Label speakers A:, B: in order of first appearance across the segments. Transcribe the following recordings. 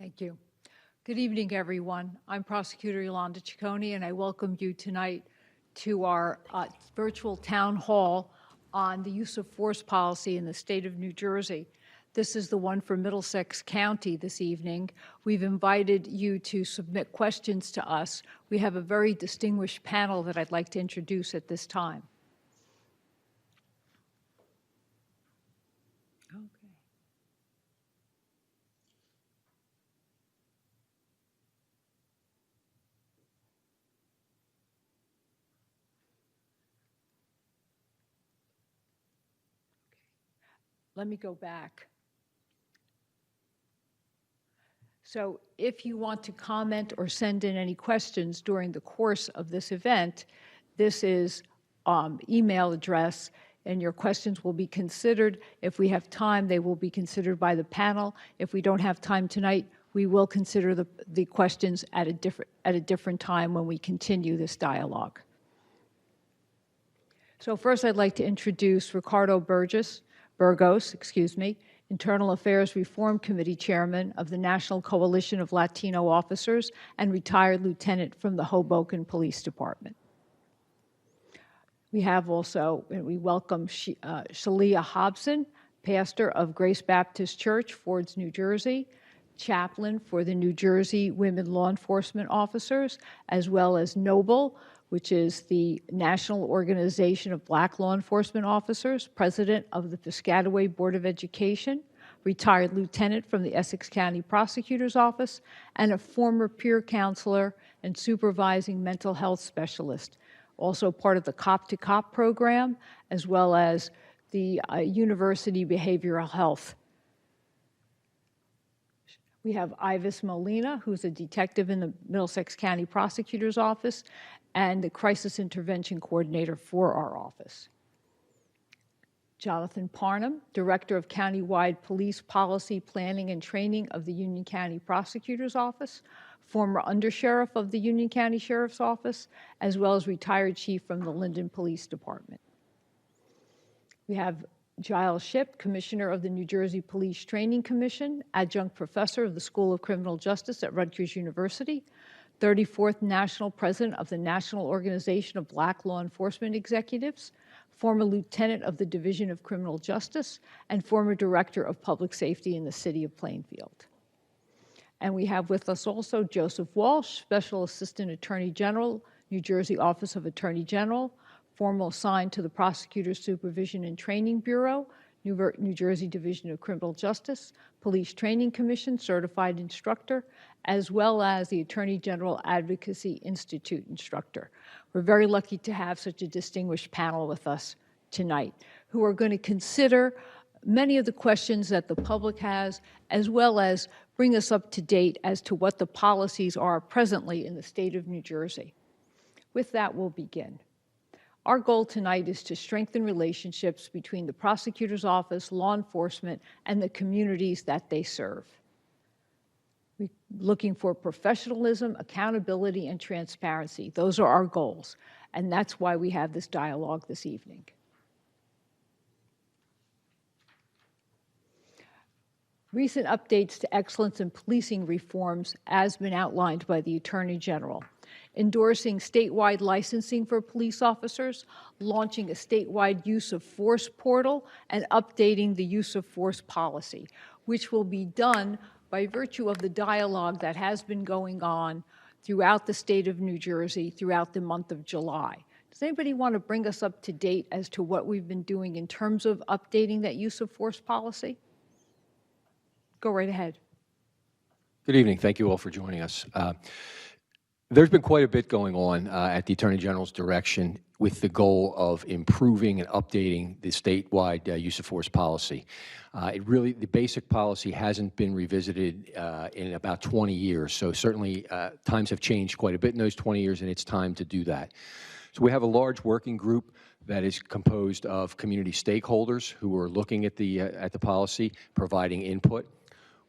A: Thank you. Good evening, everyone. I'm Prosecutor Yolanda Ciccone, and I welcome you tonight to our virtual town hall on the use of force policy in the state of New Jersey. This is the one for Middlesex County this evening. We've invited you to submit questions to us. We have a very distinguished panel that I'd like to introduce at this time. Let me go back. So if you want to comment or send in any questions during the course of this event, this is email address, and your questions will be considered. If we have time, they will be considered by the panel. If we don't have time tonight, we will consider the questions at a different time when we continue this dialogue. So first, I'd like to introduce Ricardo Burgos, Internal Affairs Reform Committee Chairman of the National Coalition of Latino Officers and retired lieutenant from the Hoboken Police Department. We have also, and we welcome Shalia Hobson, pastor of Grace Baptist Church, Fords, New Jersey, chaplain for the New Jersey Women Law Enforcement Officers, as well as Noble, which is the National Organization of Black Law Enforcement Officers, president of the Piscataway Board of Education, retired lieutenant from the Essex County Prosecutor's Office, and a former peer counselor and supervising mental health specialist, also part of the Cop to Cop program, as well as the University Behavioral Health. We have Ivis Molina, who's a detective in the Middlesex County Prosecutor's Office and the Crisis Intervention Coordinator for our office. Jonathan Parnham, Director of Countywide Police Policy Planning and Training of the Union County Prosecutor's Office, former Undersheriff of the Union County Sheriff's Office, as well as retired Chief from the Linden Police Department. We have Giles Shipp, Commissioner of the New Jersey Police Training Commission, Adjunct Professor of the School of Criminal Justice at Rutgers University, 34th National President of the National Organization of Black Law Enforcement Executives, former Lieutenant of the Division of Criminal Justice, and former Director of Public Safety in the City of Plainfield. And we have with us also Joseph Walsh, Special Assistant Attorney General, New Jersey Office of Attorney General, former assigned to the Prosecutor's Supervision and Training Bureau, New Jersey Division of Criminal Justice, Police Training Commission Certified Instructor, as well as the Attorney General Advocacy Institute Instructor. We're very lucky to have such a distinguished panel with us tonight who are going to consider many of the questions that the public has, as well as bring us up to date as to what the policies are presently in the state of New Jersey. With that, we'll begin. Our goal tonight is to strengthen relationships between the prosecutor's office, law enforcement, and the communities that they serve. We're looking for professionalism, accountability, and transparency. Those are our goals, and that's why we have this dialogue this evening. Recent updates to excellence in policing reforms as been outlined by the Attorney General. Endorsing statewide licensing for police officers, launching a statewide use of force portal, and updating the use of force policy, which will be done by virtue of the dialogue that has been going on throughout the state of New Jersey throughout the month of July. Does anybody want to bring us up to date as to what we've been doing in terms of updating that use of force policy? Go right ahead.
B: Good evening. Thank you all for joining us. There's been quite a bit going on at the Attorney General's direction with the goal of improving and updating the statewide use of force policy. The basic policy hasn't been revisited in about 20 years, so certainly times have changed quite a bit in those 20 years, and it's time to do that. So we have a large working group that is composed of community stakeholders who are looking at the policy, providing input.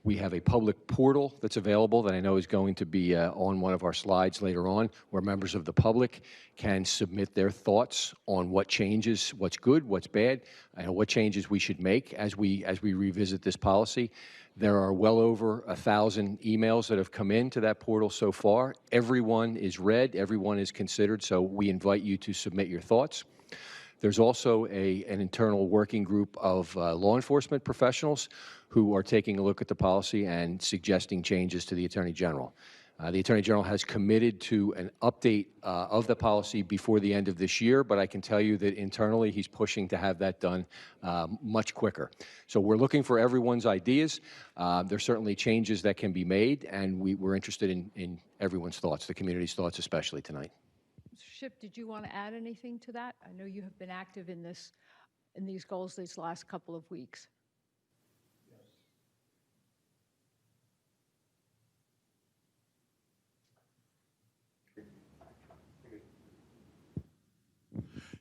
B: We have a public portal that's available that I know is going to be on one of our slides later on, where members of the public can submit their thoughts on what changes, what's good, what's bad, and what changes we should make as we revisit this policy. There are well over 1,000 emails that have come into that portal so far. Everyone is read, everyone is considered, so we invite you to submit your thoughts. There's also an internal working group of law enforcement professionals who are taking a look at the policy and suggesting changes to the Attorney General. The Attorney General has committed to an update of the policy before the end of this year, but I can tell you that internally he's pushing to have that done much quicker. So we're looking for everyone's ideas. There's certainly changes that can be made, and we're interested in everyone's thoughts, the community's thoughts especially tonight.
A: Mr. Shipp, did you want to add anything to that? I know you have been active in these goals these last couple of weeks.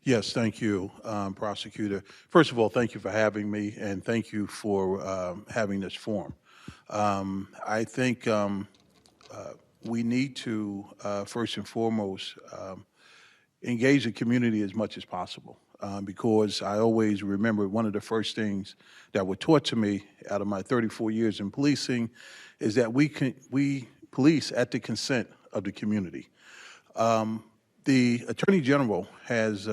C: Yes, thank you, Prosecutor. First of all, thank you for having me, and thank you for having this forum. I think we need to, first and foremost, engage the community as much as possible, because I always remember one of the first things that were taught to me out of my 34 years in policing is that we police at the consent of the community. The Attorney General has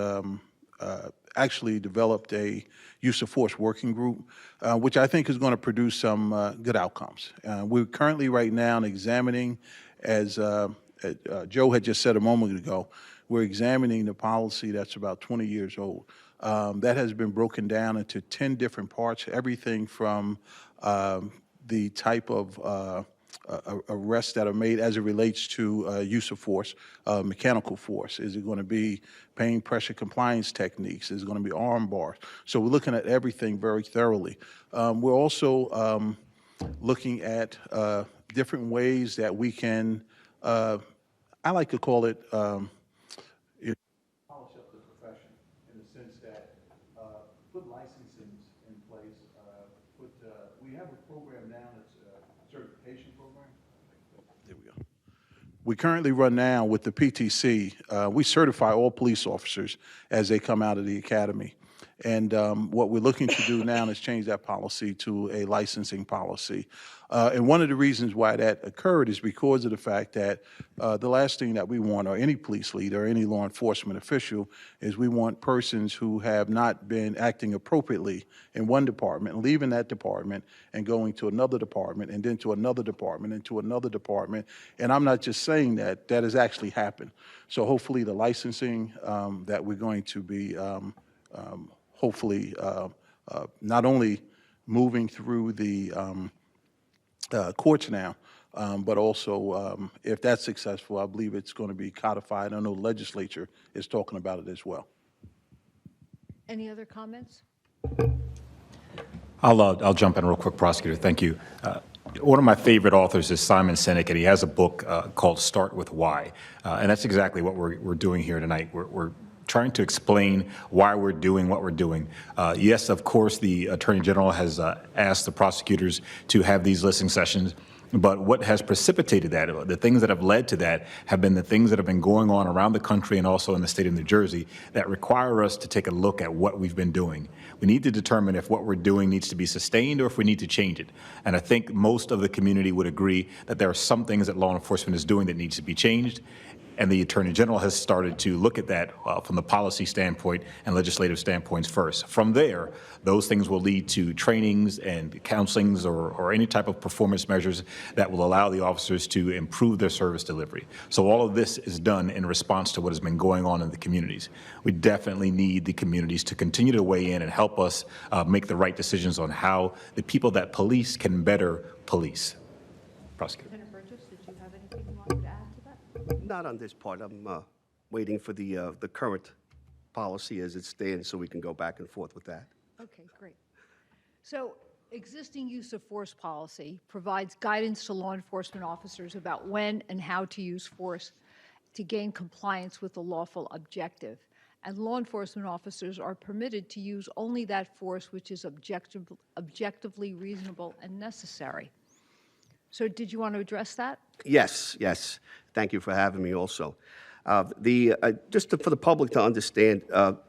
C: actually developed a use of force working group, which I think is going to produce some good outcomes. We're currently right now examining, as Joe had just said a moment ago, we're examining the policy that's about 20 years old. That has been broken down into 10 different parts, everything from the type of arrests that are made as it relates to use of force, mechanical force. Is it going to be pain pressure compliance techniques? Is it going to be arm bars? So we're looking at everything very thoroughly. We're also looking at different ways that we can, I like to call it, polish up the profession in the sense that put licensing in place, we have a program now that's a certification program. There we go. We currently run now with the PTC. We certify all police officers as they come out of the academy. And what we're looking to do now is change that policy to a licensing policy. And one of the reasons why that occurred is because of the fact that the last thing that we want, or any police leader or any law enforcement official, is we want persons who have not been acting appropriately in one department, leaving that department and going to another department, and then to another department, and to another department. And I'm not just saying that, that has actually happened. So hopefully the licensing that we're going to be hopefully not only moving through the courts now, but also if that's successful, I believe it's going to be codified. I know the legislature is talking about it as well.
A: Any other comments?
D: I'll jump in real quick, Prosecutor. Thank you. One of my favorite authors is Simon Sinek, and he has a book called Start With Why. And that's exactly what we're doing here tonight. We're trying to explain why we're doing what we're doing. Yes, of course, the Attorney General has asked the prosecutors to have these listening sessions, but what has precipitated that, the things that have led to that, have been the things that have been going on around the country and also in the state of New Jersey that require us to take a look at what we've been doing. We need to determine if what we're doing needs to be sustained or if we need to change it. And I think most of the community would agree that there are some things that law enforcement is doing that needs to be changed. And the Attorney General has started to look at that from the policy standpoint and legislative standpoints first. From there, those things will lead to trainings and counselings or any type of performance measures that will allow the officers to improve their service delivery. So all of this is done in response to what has been going on in the communities. We definitely need the communities to continue to weigh in and help us make the right decisions on how the people that police can better police. Prosecutor.
A: Senator Burgess, did you have anything you wanted to add to that?
E: Not on this part. I'm waiting for the current policy as it stands so we can go back and forth with that.
A: Okay, great. So existing use of force policy provides guidance to law enforcement officers about when and how to use force to gain compliance with a lawful objective. And law enforcement officers are permitted to use only that force which is objectively reasonable and necessary. So did you want to address that?
E: Yes, yes. Thank you for having me also. For the public to understand,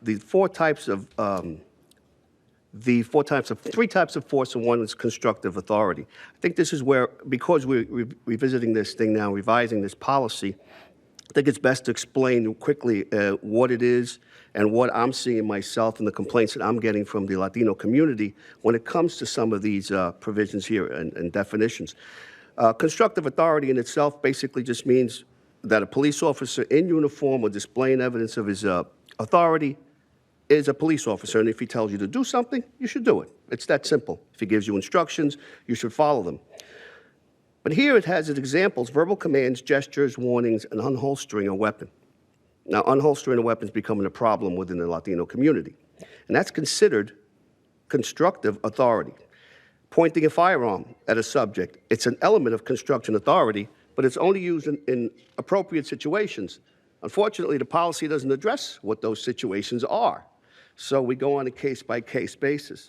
E: three types of force, and one is constructive authority. I think this is where, because we're revisiting this thing now, revising this policy, I think it's best to explain quickly what it is and what I'm seeing myself and the complaints that I'm getting from the Latino community when it comes to some of these provisions here and definitions. Constructive authority in itself basically just means that a police officer in uniform or displaying evidence of his authority is a police officer, and if he tells you to do something, you should do it. It's that simple. If he gives you instructions, you should follow them. But here it has as examples verbal commands, gestures, warnings, and unholstering a weapon. Now, unholstering a weapon is becoming a problem within the Latino community, and that's considered constructive authority. Pointing a firearm at a subject, it's an element of construction authority, but it's only used in appropriate situations. Unfortunately, the policy doesn't address what those situations are, so we go on a case-by-case basis.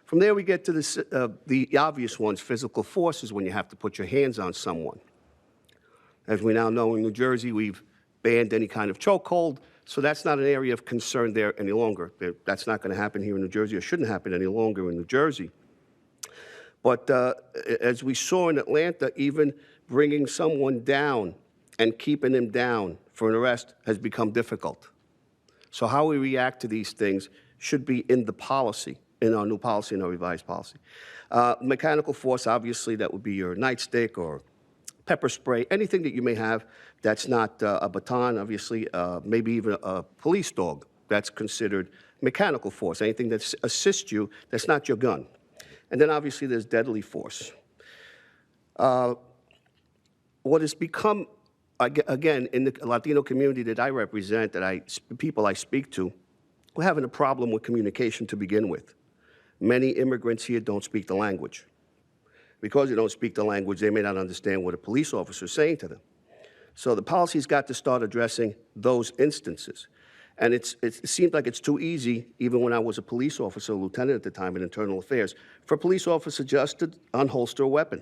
E: From there, we get to the obvious ones. Physical force is when you have to put your hands on someone. As we now know in New Jersey, we've banned any kind of chokehold, so that's not an area of concern there any longer. That's not going to happen here in New Jersey, or shouldn't happen any longer in New Jersey. But as we saw in Atlanta, even bringing someone down and keeping him down for an arrest has become difficult. So how we react to these things should be in the policy, in our new policy, in our revised policy. Mechanical force, obviously, that would be your nightstick or pepper spray, anything that you may have that's not a baton, obviously, maybe even a police dog, that's considered mechanical force, anything that assists you that's not your gun. And then obviously there's deadly force. What has become, again, in the Latino community that I represent, people I speak to, we're having a problem with communication to begin with. Many immigrants here don't speak the language. Because they don't speak the language, they may not understand what a police officer is saying to them. So the policy's got to start addressing those instances. And it seems like it's too easy, even when I was a police officer, a lieutenant at the time in internal affairs, for a police officer just to unholster a weapon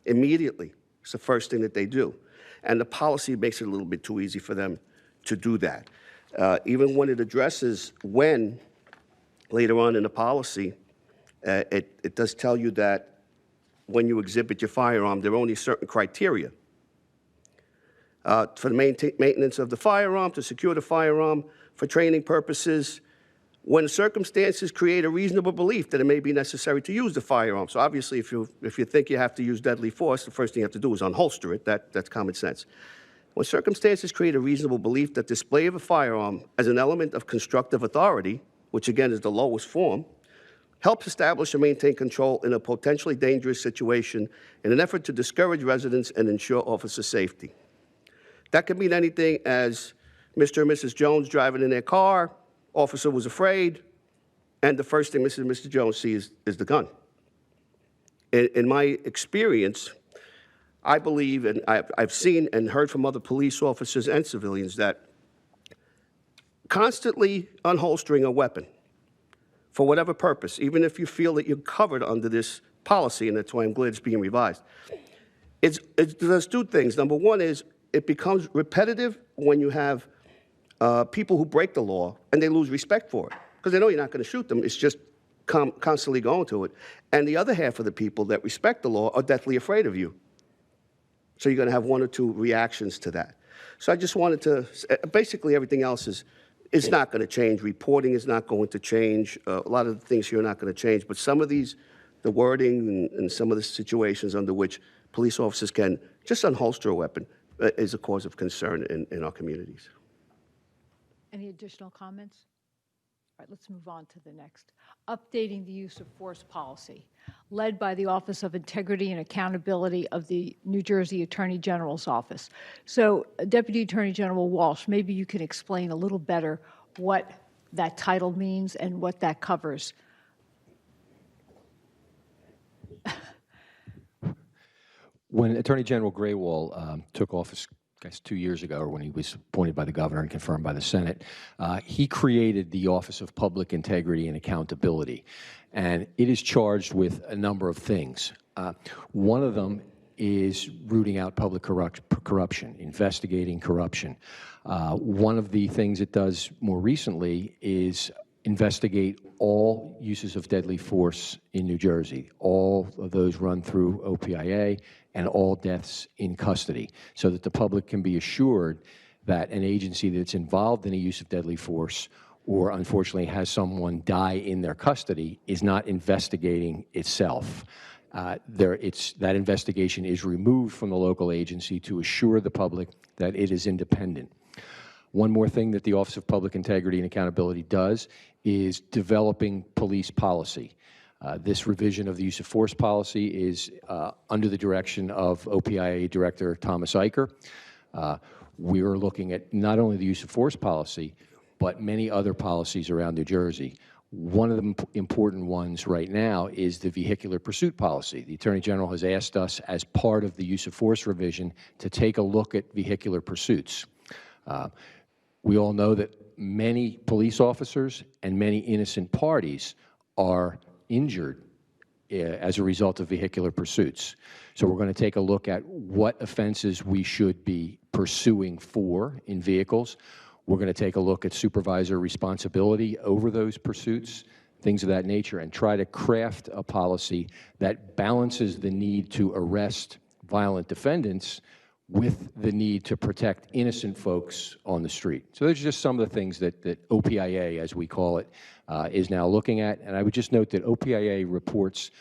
E: immediately. It's the first thing that they do. And the policy makes it a little bit too easy for them to do that. Even when it addresses when, later on in the policy, it does tell you that when you exhibit your firearm, there are only certain criteria. For the maintenance of the firearm, to secure the firearm, for training purposes, when circumstances create a reasonable belief that it may be necessary to use the firearm. So obviously, if you think you have to use deadly force, the first thing you have to do is unholster it. That's common sense. When circumstances create a reasonable belief that display of a firearm as an element of constructive authority, which again is the lowest form, helps establish and maintain control in a potentially dangerous situation in an effort to discourage residents and ensure officer safety. That could mean anything as Mr. and Mrs. Jones driving in their car, officer was afraid, and the first thing Mrs. and Mr. Jones see is the gun. In my experience, I believe, and I've seen and heard from other police officers and civilians, that constantly unholstering a weapon for whatever purpose, even if you feel that you're covered under this policy, and that's why I'm glad it's being revised, it does two things. Number one is it becomes repetitive when you have people who break the law and they lose respect for it because they know you're not going to shoot them. It's just constantly going to it. And the other half of the people that respect the law are deathly afraid of you. So you're going to have one or two reactions to that. So I just wanted to, basically everything else is not going to change. Reporting is not going to change. A lot of the things here are not going to change. But some of these, the wording and some of the situations under which police officers can just unholster a weapon is a cause of concern in our communities.
A: Any additional comments? All right, let's move on to the next. Updating the use of force policy, led by the Office of Integrity and Accountability of the New Jersey Attorney General's Office. So, Deputy Attorney General Walsh, maybe you can explain a little better what that title means and what that covers.
B: When Attorney General Graywall took office, I guess 2 years ago, or when he was appointed by the governor and confirmed by the Senate, he created the Office of Public Integrity and Accountability. And it is charged with a number of things. One of them is rooting out public corruption, investigating corruption. One of the things it does more recently is investigate all uses of deadly force in New Jersey. All of those run through OPIA, and all deaths in custody, so that the public can be assured that an agency that's involved in a use of deadly force or unfortunately has someone die in their custody is not investigating itself. That investigation is removed from the local agency to assure the public that it is independent. One more thing that the Office of Public Integrity and Accountability does is developing police policy. This revision of the use of force policy is under the direction of OPIA Director Thomas Eicher. We are looking at not only the use of force policy, but many other policies around New Jersey. One of the important ones right now is the vehicular pursuit policy. The Attorney General has asked us, as part of the use of force revision, to take a look at vehicular pursuits. We all know that many police officers and many innocent parties are injured as a result of vehicular pursuits. So we're going to take a look at what offenses we should be pursuing for in vehicles. We're going to take a look at supervisor responsibility over those pursuits, things of that nature, and try to craft a policy that balances the need to arrest violent defendants with the need to protect innocent folks on the street. So those are just some of the things that OPIA, as we call it, is now looking at. And I would just note that OPIA reports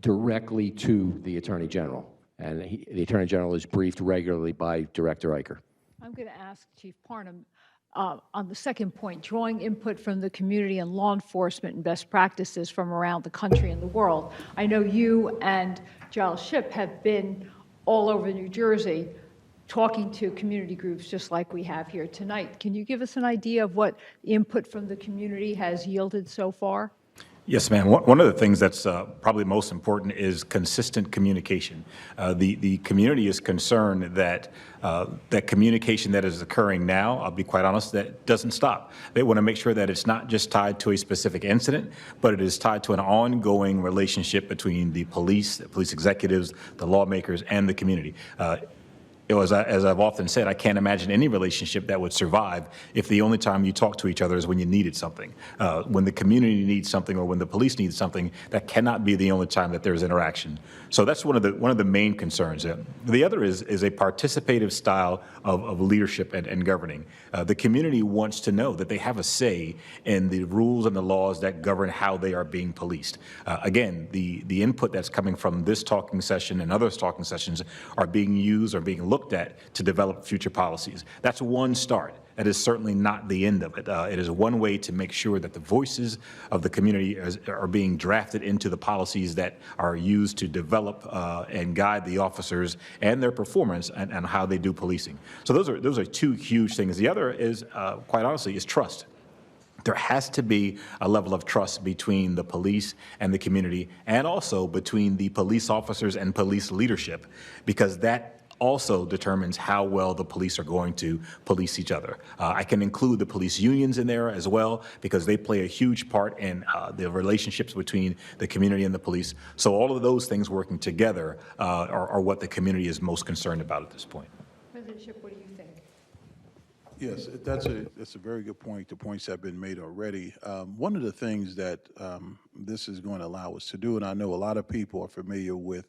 B: directly to the Attorney General, and the Attorney General is briefed regularly by Director Eicher.
A: I'm going to ask Chief Parham, on the second point, drawing input from the community and law enforcement and best practices from around the country and the world. I know you and Giles Shipp have been all over New Jersey talking to community groups just like we have here tonight. Can you give us an idea of what input from the community has yielded so far?
D: Yes, ma'am. One of the things that's probably most important is consistent communication. The community is concerned that that communication that is occurring now, I'll be quite honest, that doesn't stop. They want to make sure that it's not just tied to a specific incident, but it is tied to an ongoing relationship between the police executives, the lawmakers, and the community. As I've often said, I can't imagine any relationship that would survive if the only time you talk to each other is when you needed something. When the community needs something or when the police need something, that cannot be the only time that there's interaction. So that's one of the main concerns. The other is a participative style of leadership and governing. The community wants to know that they have a say in the rules and the laws that govern how they are being policed. Again, the input that's coming from this talking session and other talking sessions are being used or being looked at to develop future policies. That's one start. That is certainly not the end of it. It is one way to make sure that the voices of the community are being drafted into the policies that are used to develop and guide the officers and their performance and how they do policing. So those are two huge things. The other is, quite honestly, is trust. There has to be a level of trust between the police and the community, and also between the police officers and police leadership, because that also determines how well the police are going to police each other. I can include the police unions in there as well, because they play a huge part in the relationships between the community and the police. So all of those things working together are what the community is most concerned about at this point.
A: President Shipp, what do you think?
C: Yes, that's a very good point. The points have been made already. One of the things that this is going to allow us to do, and I know a lot of people are familiar with,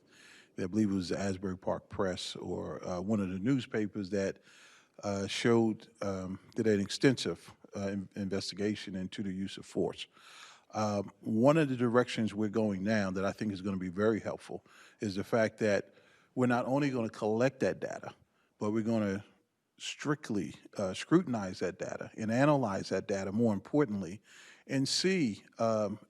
C: I believe it was the Asbury Park Press or one of the newspapers that did an extensive investigation into the use of force. One of the directions we're going now that I think is going to be very helpful is the fact that we're not only going to collect that data, but we're going to strictly scrutinize that data and analyze that data, more importantly, and see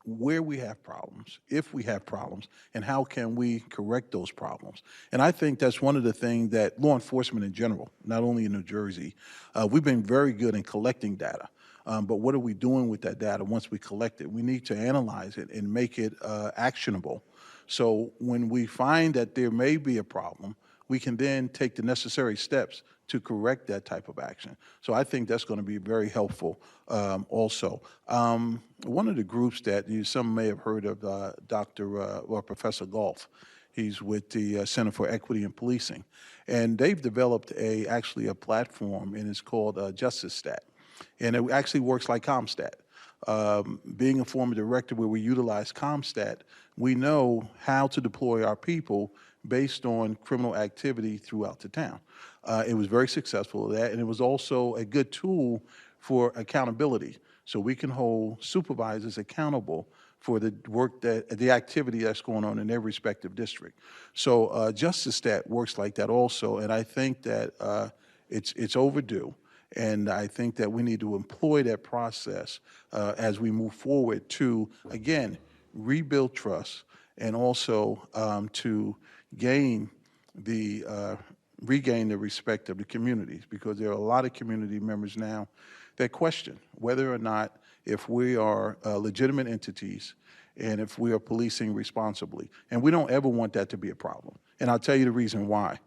C: where we have problems, if we have problems, and how can we correct those problems. And I think that's one of the things that law enforcement in general, not only in New Jersey, we've been very good in collecting data. But what are we doing with that data once we collect it? We need to analyze it and make it actionable. So when we find that there may be a problem, we can then take the necessary steps to correct that type of action. So I think that's going to be very helpful also. One of the groups that some may have heard of, Professor Golf, He's with the Center for Equity in Policing. And they've developed actually a platform, and it's called JusticeStat. And it actually works like CompStat. Being a former director where we utilize CompStat, we know how to deploy our people based on criminal activity throughout the town. It was very successful at that, and it was also a good tool for accountability. So we can hold supervisors accountable for the work the activity that's going on in their respective district. So JusticeStat works like that also, and I think that it's overdue. And I think that we need to employ that process as we move forward to, again, rebuild trust and also to regain the respect of the communities, because there are a lot of community members now that question whether or not if we are legitimate entities and if we are policing responsibly. And we don't ever want that to be a problem. And I'll tell you the reason why.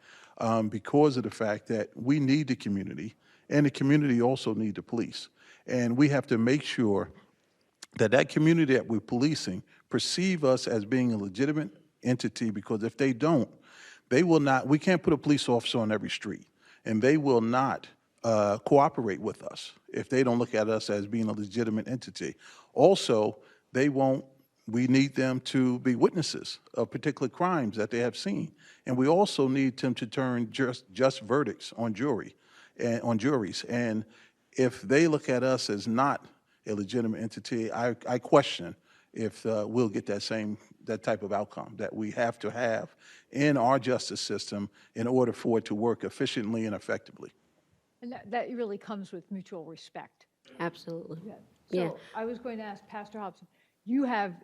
C: Because of the fact that we need the community, and the community also need the police. And we have to make sure that that community that we're policing perceive us as being a legitimate entity, because if they don't, they will not, we can't put a police officer on every street, and they will not cooperate with us if they don't look at us as being a legitimate entity. Also, we need them to be witnesses of particular crimes that they have seen. And we also need them to turn just verdicts on juries. And if they look at us as not a legitimate entity, I question if we'll get that type of outcome that we have to have in our justice system in order for it to work efficiently and effectively.
A: And that really comes with mutual respect.
F: Absolutely.
A: So
F: Yeah.
A: I was going to ask Pastor Hobson, you have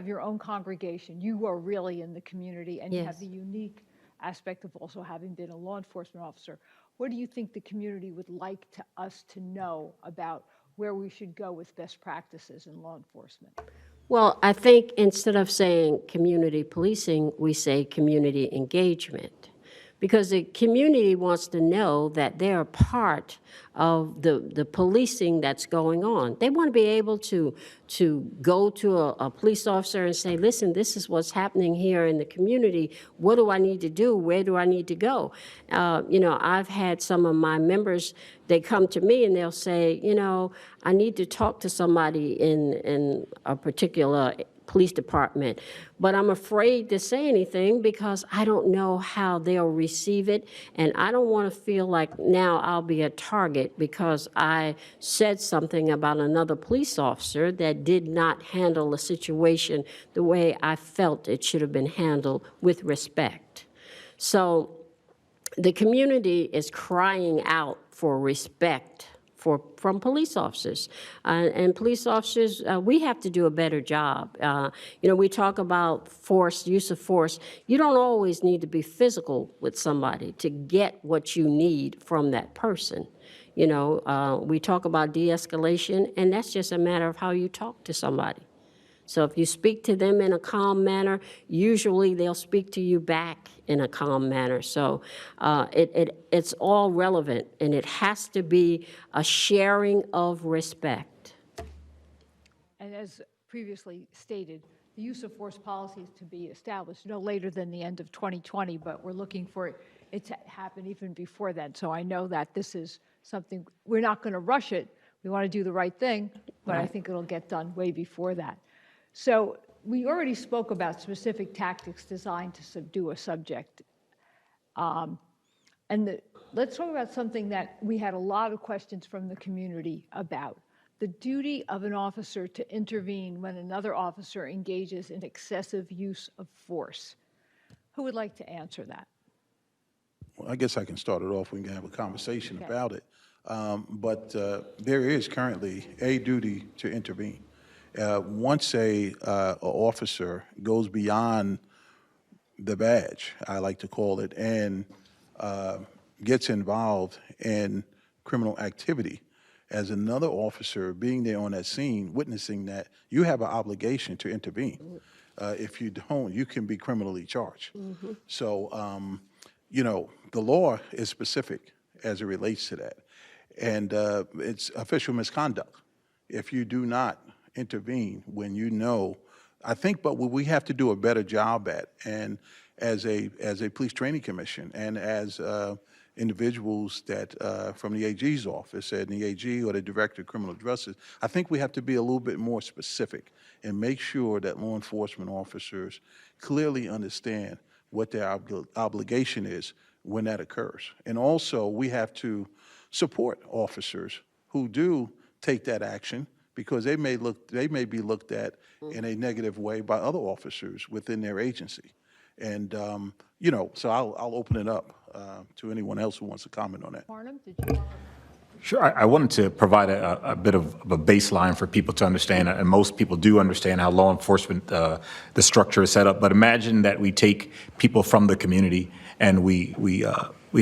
A: your own congregation. You are really in the community, and you have
F: Yes.
A: the unique aspect of also having been a law enforcement officer. What do you think the community would like us to know about where we should go with best practices in law enforcement?
F: Well, I think instead of saying community policing, we say community engagement. Because the community wants to know that they're a part of the policing that's going on. They want to be able to go to a police officer and say, listen, this is what's happening here in the community. What do I need to do? Where do I need to go? I've had some of my members, they come to me and they'll say, I need to talk to somebody in a particular police department, but I'm afraid to say anything because I don't know how they'll receive it, and I don't want to feel like now I'll be a target because I said something about another police officer that did not handle the situation the way I felt it should have been handled with respect. So the community is crying out for respect from police officers. And police officers, we have to do a better job. We talk about force, use of force. You don't always need to be physical with somebody to get what you need from that person. We talk about de-escalation, and that's just a matter of how you talk to somebody. So if you speak to them in a calm manner, usually they'll speak to you back in a calm manner. So it's all relevant, and it has to be a sharing of respect.
A: And as previously stated, the use of force policy is to be established no later than the end of 2020, but we're looking for it to happen even before then. So I know that this is something, we're not going to rush it. We want to do the right thing, but I think it'll get done way before that. So we already spoke about specific tactics designed to subdue a subject. Let's talk about something that we had a lot of questions from the community about: the duty of an officer to intervene when another officer engages in excessive use of force. Who would like to answer that?
C: Well, I guess I can start it off. We can have a conversation about it. But there is currently a duty to intervene. Once a officer goes beyond the badge, I like to call it, and gets involved in criminal activity, as another officer being there on that scene, witnessing that, you have an obligation to intervene. If you don't, you can be criminally charged. Mm-hmm. So, the law is specific as it relates to that. And it's official misconduct if you do not intervene when you know. I think, but what we have to do a better job at, and as a police training commission and as individuals that from the AG's office and the AG or the Director of Criminal Justice, I think we have to be a little bit more specific and make sure that law enforcement officers clearly understand what their obligation is when that occurs. And also, we have to support officers who do take that action because they may be looked at in a negative way by other officers within their agency. And, you know, so I'll open it up to anyone else who wants to comment on that.
A: Farnham, did you want to?
D: Sure. I wanted to provide a bit of a baseline for people to understand, and most people do understand how law enforcement, the structure is set up. But imagine that we take people from the community and we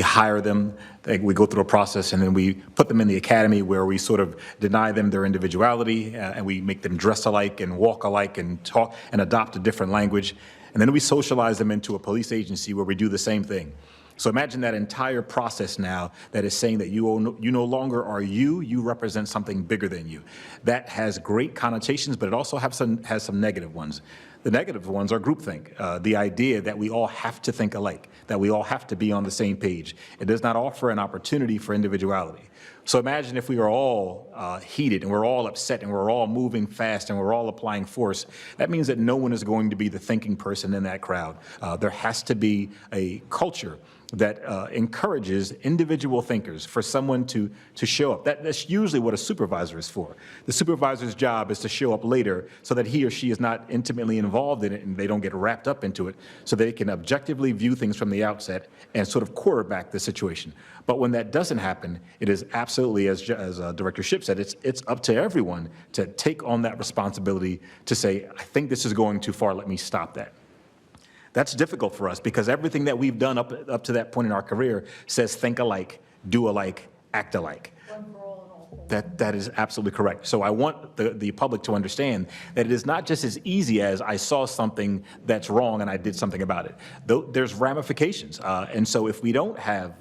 D: hire them. We go through a process, and then we put them in the academy where we sort of deny them their individuality, and we make them dress alike and walk alike and talk and adopt a different language. And then we socialize them into a police agency where we do the same thing. So imagine that entire process now that is saying that you no longer are you represent something bigger than you. That has great connotations, but it also has some negative ones. The negative ones are groupthink, the idea that we all have to think alike, that we all have to be on the same page. It does not offer an opportunity for individuality. So imagine if we are all heated and we're all upset and we're all moving fast and we're all applying force. That means that no one is going to be the thinking person in that crowd. There has to be a culture that encourages individual thinkers, for someone to show up. That's usually what a supervisor is for. The supervisor's job is to show up later so that he or she is not intimately involved in it and they don't get wrapped up into it, so they can objectively view things from the outset and sort of quarterback the situation. But when that doesn't happen, it is absolutely, as Director Shipp said, it's up to everyone to take on that responsibility to say, I think this is going too far, let me stop that. That's difficult for us because everything that we've done up to that point in our career says think alike, do alike, act alike. That is absolutely correct. So I want the public to understand that it is not just as easy as I saw something that's wrong and I did something about it. There's ramifications. And so if we don't have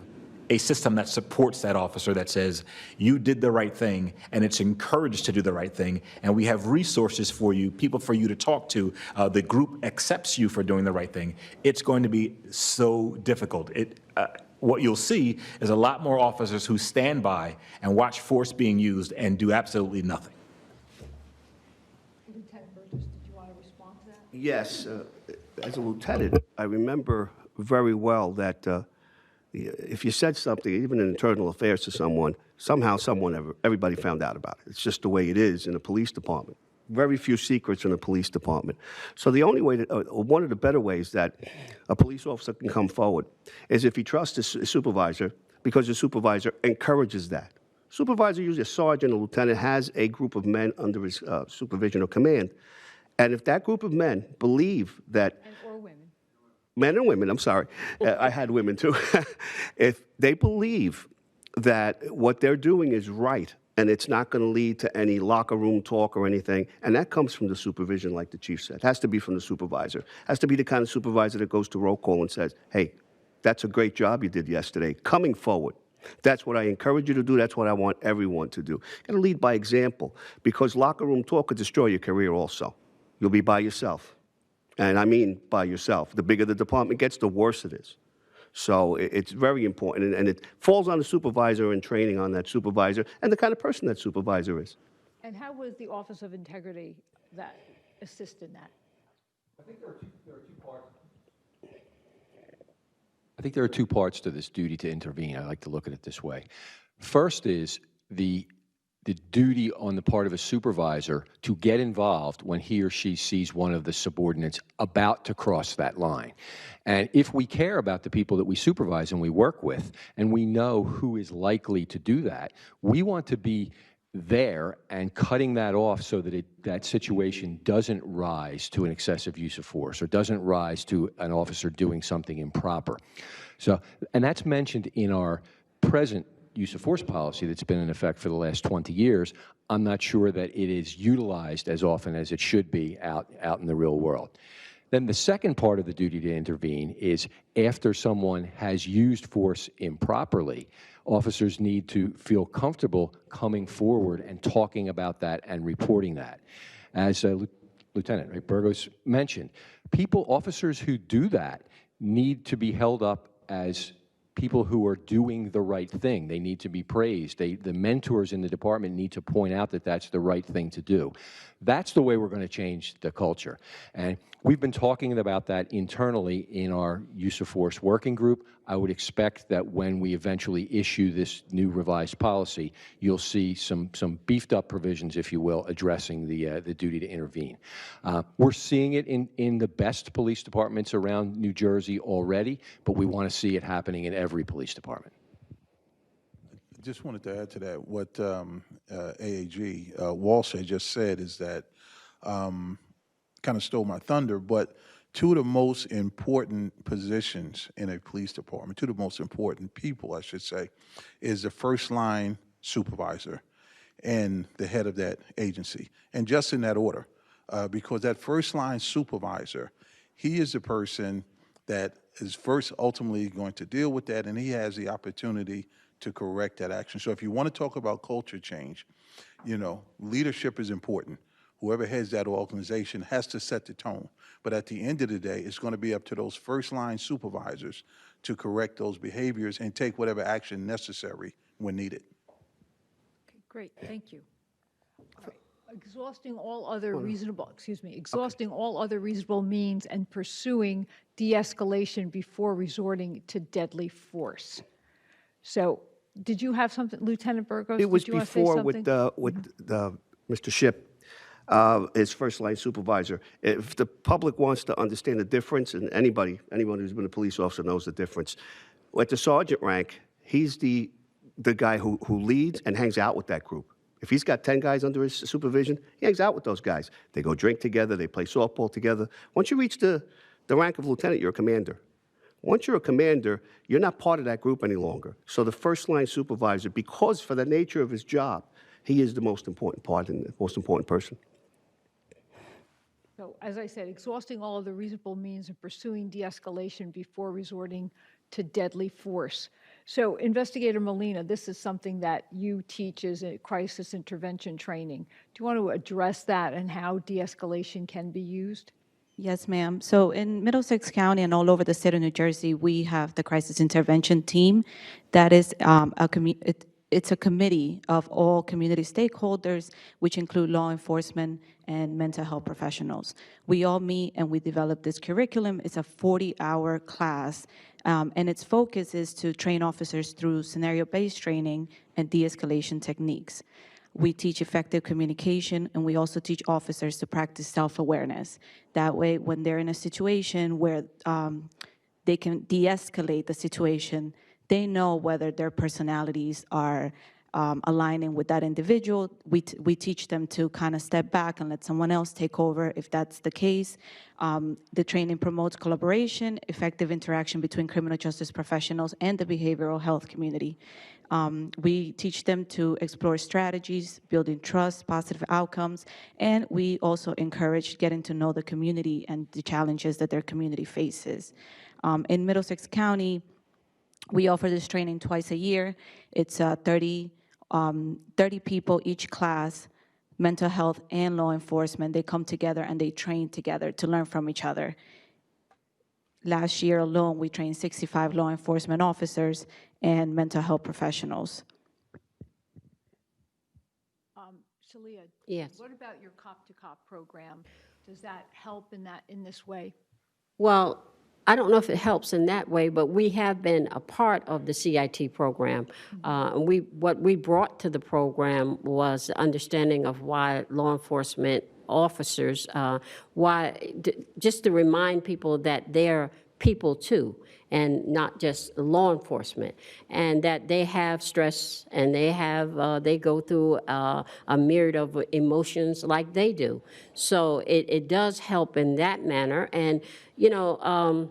D: a system that supports that officer, that says you did the right thing and it's encouraged to do the right thing, and we have resources for you, people for you to talk to, the group accepts you for doing the right thing, it's going to be so difficult. What you'll see is a lot more officers who stand by and watch force being used and do absolutely nothing.
A: Lieutenant Burgess, did you want to respond to that?
E: Yes, as a lieutenant, I remember very well that if you said something, even in internal affairs to someone, somehow everybody found out about it. It's just the way it is in a police department. Very few secrets in a police department. So the only way, one of the better ways that a police officer can come forward is if he trusts his supervisor, because the supervisor encourages that. Supervisor, usually a sergeant or lieutenant, has a group of men under his supervision or command. And if that group of men believe that...
A: Or women.
E: Men and women, I'm sorry. I had women too. If they believe that what they're doing is right and it's not going to lead to any locker room talk or anything, and that comes from the supervision, like the chief said. It has to be from the supervisor. It has to be the kind of supervisor that goes to roll call and says, hey, that's a great job you did yesterday. Coming forward. That's what I encourage you to do. That's what I want everyone to do. You got to lead by example, because locker room talk could destroy your career also. You'll be by yourself. And I mean by yourself. The bigger the department gets, the worse it is. So it's very important, and it falls on the supervisor and training on that supervisor and the kind of person that supervisor is.
A: And how was the Office of Integrity that assist in that?
B: I think there are two parts. I think there are two parts to this duty to intervene. I like to look at it this way. First is the duty on the part of a supervisor to get involved when he or she sees one of the subordinates about to cross that line. And if we care about the people that we supervise and we work with, and we know who is likely to do that, we want to be there and cutting that off so that that situation doesn't rise to an excessive use of force or doesn't rise to an officer doing something improper. So, and that's mentioned in our present use of force policy that's been in effect for the last 20 years. I'm not sure that it is utilized as often as it should be out in the real world. Then the second part of the duty to intervene is after someone has used force improperly, officers need to feel comfortable coming forward and talking about that and reporting that. As Lieutenant Burgos mentioned, officers who do that need to be held up as people who are doing the right thing. They need to be praised. The mentors in the department need to point out that that's the right thing to do. That's the way we're going to change the culture. And we've been talking about that internally in our use of force working group. I would expect that when we eventually issue this new revised policy, you'll see some beefed up provisions, if you will, addressing the duty to intervene. We're seeing it in the best police departments around New Jersey already, but we want to see it happening in every police department.
C: Just wanted to add to that what AAG Walsh had just said is that kind of stole my thunder, but two of the most important positions in a police department, two of the most important people, I should say, is the first line supervisor and the head of that agency, and just in that order, because that first line supervisor, he is the person that is first ultimately going to deal with that, and he has the opportunity to correct that action. So if you want to talk about culture change, you know, leadership is important. Whoever heads that organization has to set the tone. But at the end of the day, it's going to be up to those first line supervisors to correct those behaviors and take whatever action necessary when needed.
A: Okay, great, thank you. All right. Exhausting all other reasonable, exhausting all other reasonable means and pursuing de-escalation before resorting to deadly force. So, did you have something, Lieutenant Burgos?
E: It was
A: did you want to say
E: before
A: something?
E: with Mr. Shipp, his first line supervisor. If the public wants to understand the difference, and anyone who's been a police officer knows the difference, at the sergeant rank, he's the guy who leads and hangs out with that group. If he's got 10 guys under his supervision, he hangs out with those guys. They go drink together, they play softball together. Once you reach the rank of lieutenant, you're a commander. Once you're a commander, you're not part of that group any longer. So the first line supervisor, because for the nature of his job, he is the most important part and the most important person.
A: So, as I said, exhausting all of the reasonable means and pursuing de-escalation before resorting to deadly force. So, Investigator Molina, this is something that you teach as a crisis intervention training. Do you want to address that and how de-escalation can be used?
G: Yes, ma'am. So in Middlesex County and all over the state of New Jersey, we have the crisis intervention team. That is it's a committee of all community stakeholders, which include law enforcement and mental health professionals. We all meet and we develop this curriculum. It's a 40-hour class, and its focus is to train officers through scenario-based training and de-escalation techniques. We teach effective communication, and we also teach officers to practice self-awareness. That way, when they're in a situation where they can de-escalate the situation, they know whether their personalities are aligning with that individual. We teach them to kind of step back and let someone else take over if that's the case. The training promotes collaboration, effective interaction between criminal justice professionals and the behavioral health community. We teach them to explore strategies, building trust, positive outcomes, and we also encourage getting to know the community and the challenges that their community faces. In Middlesex County, we offer this training twice a year. It's 30 people each class, mental health and law enforcement. They come together and they train together to learn from each other. Last year alone, we trained 65 law enforcement officers and mental health professionals.
A: Shalia,
F: Yes.
A: what about your cop-to-cop program? Does that help in this way?
F: Well, I don't know if it helps in that way, but we have been a part of the CIT program. What we brought to the program was the understanding of why law enforcement officers, just to remind people that they're people too, and not just law enforcement, and that they have stress and they go through a myriad of emotions like they do. So it does help in that manner. And, you know,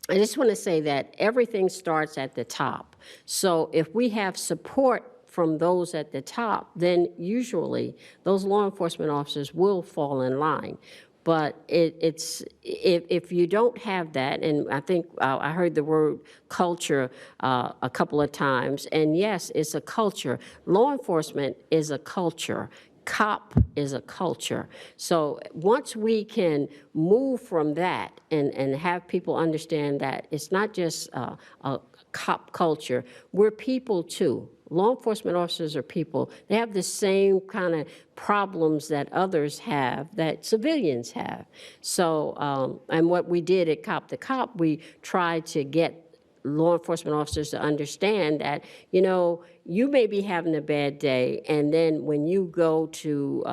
F: I just want to say that everything starts at the top. So if we have support from those at the top, then usually those law enforcement officers will fall in line. But if you don't have that, and I think I heard the word culture a couple of times, and yes, it's a culture. Law enforcement is a culture. cop is a culture. So once we can move from that and have people understand that it's not just a cop culture, we're people too. Law enforcement officers are people. They have the same kind of problems that others have, that civilians have. So, and what we did at Cop to Cop, we tried to get law enforcement officers to understand that, you know, you may be having a bad day, and then when you go to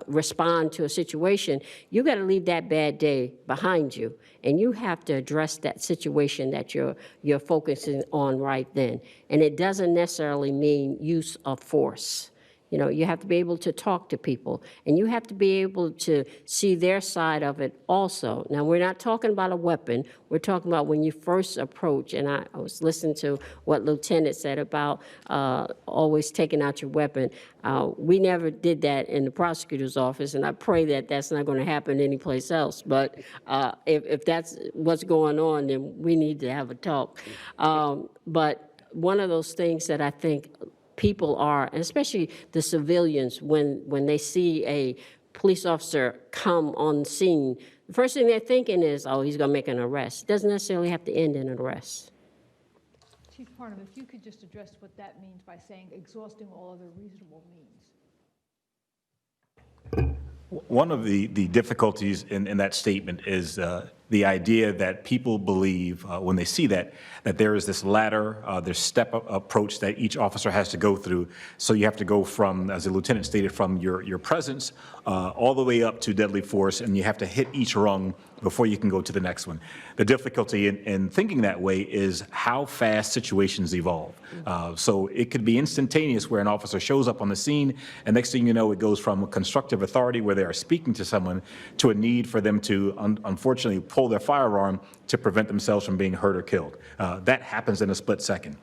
F: respond to a situation, you got to leave that bad day behind you, and you have to address that situation that you're focusing on right then. And it doesn't necessarily mean use of force. You know, you have to be able to talk to people, and you have to be able to see their side of it also. Now, we're not talking about a weapon. We're talking about when you first approach, and I was listening to what Lieutenant said about always taking out your weapon. We never did that in the prosecutor's office, and I pray that that's not going to happen anyplace else. But if that's what's going on, then we need to have a talk. But one of those things that I think people are, and especially the civilians, when they see a police officer come on scene, the first thing they're thinking is, oh, he's going to make an arrest. It doesn't necessarily have to end in an arrest.
A: Chief Parham, if you could just address what that means by saying exhausting all other reasonable means.
D: One of the difficulties in that statement is the idea that people believe when they see that there is this ladder, this step approach that each officer has to go through. So you have to go from, as the lieutenant stated, from your presence all the way up to deadly force, and you have to hit each rung before you can go to the next one. The difficulty in thinking that way is how fast situations evolve. So it could be instantaneous where an officer shows up on the scene, and next thing you know, it goes from a constructive authority where they are speaking to someone to a need for them to, unfortunately, pull their firearm to prevent themselves from being hurt or killed. That happens in a split second.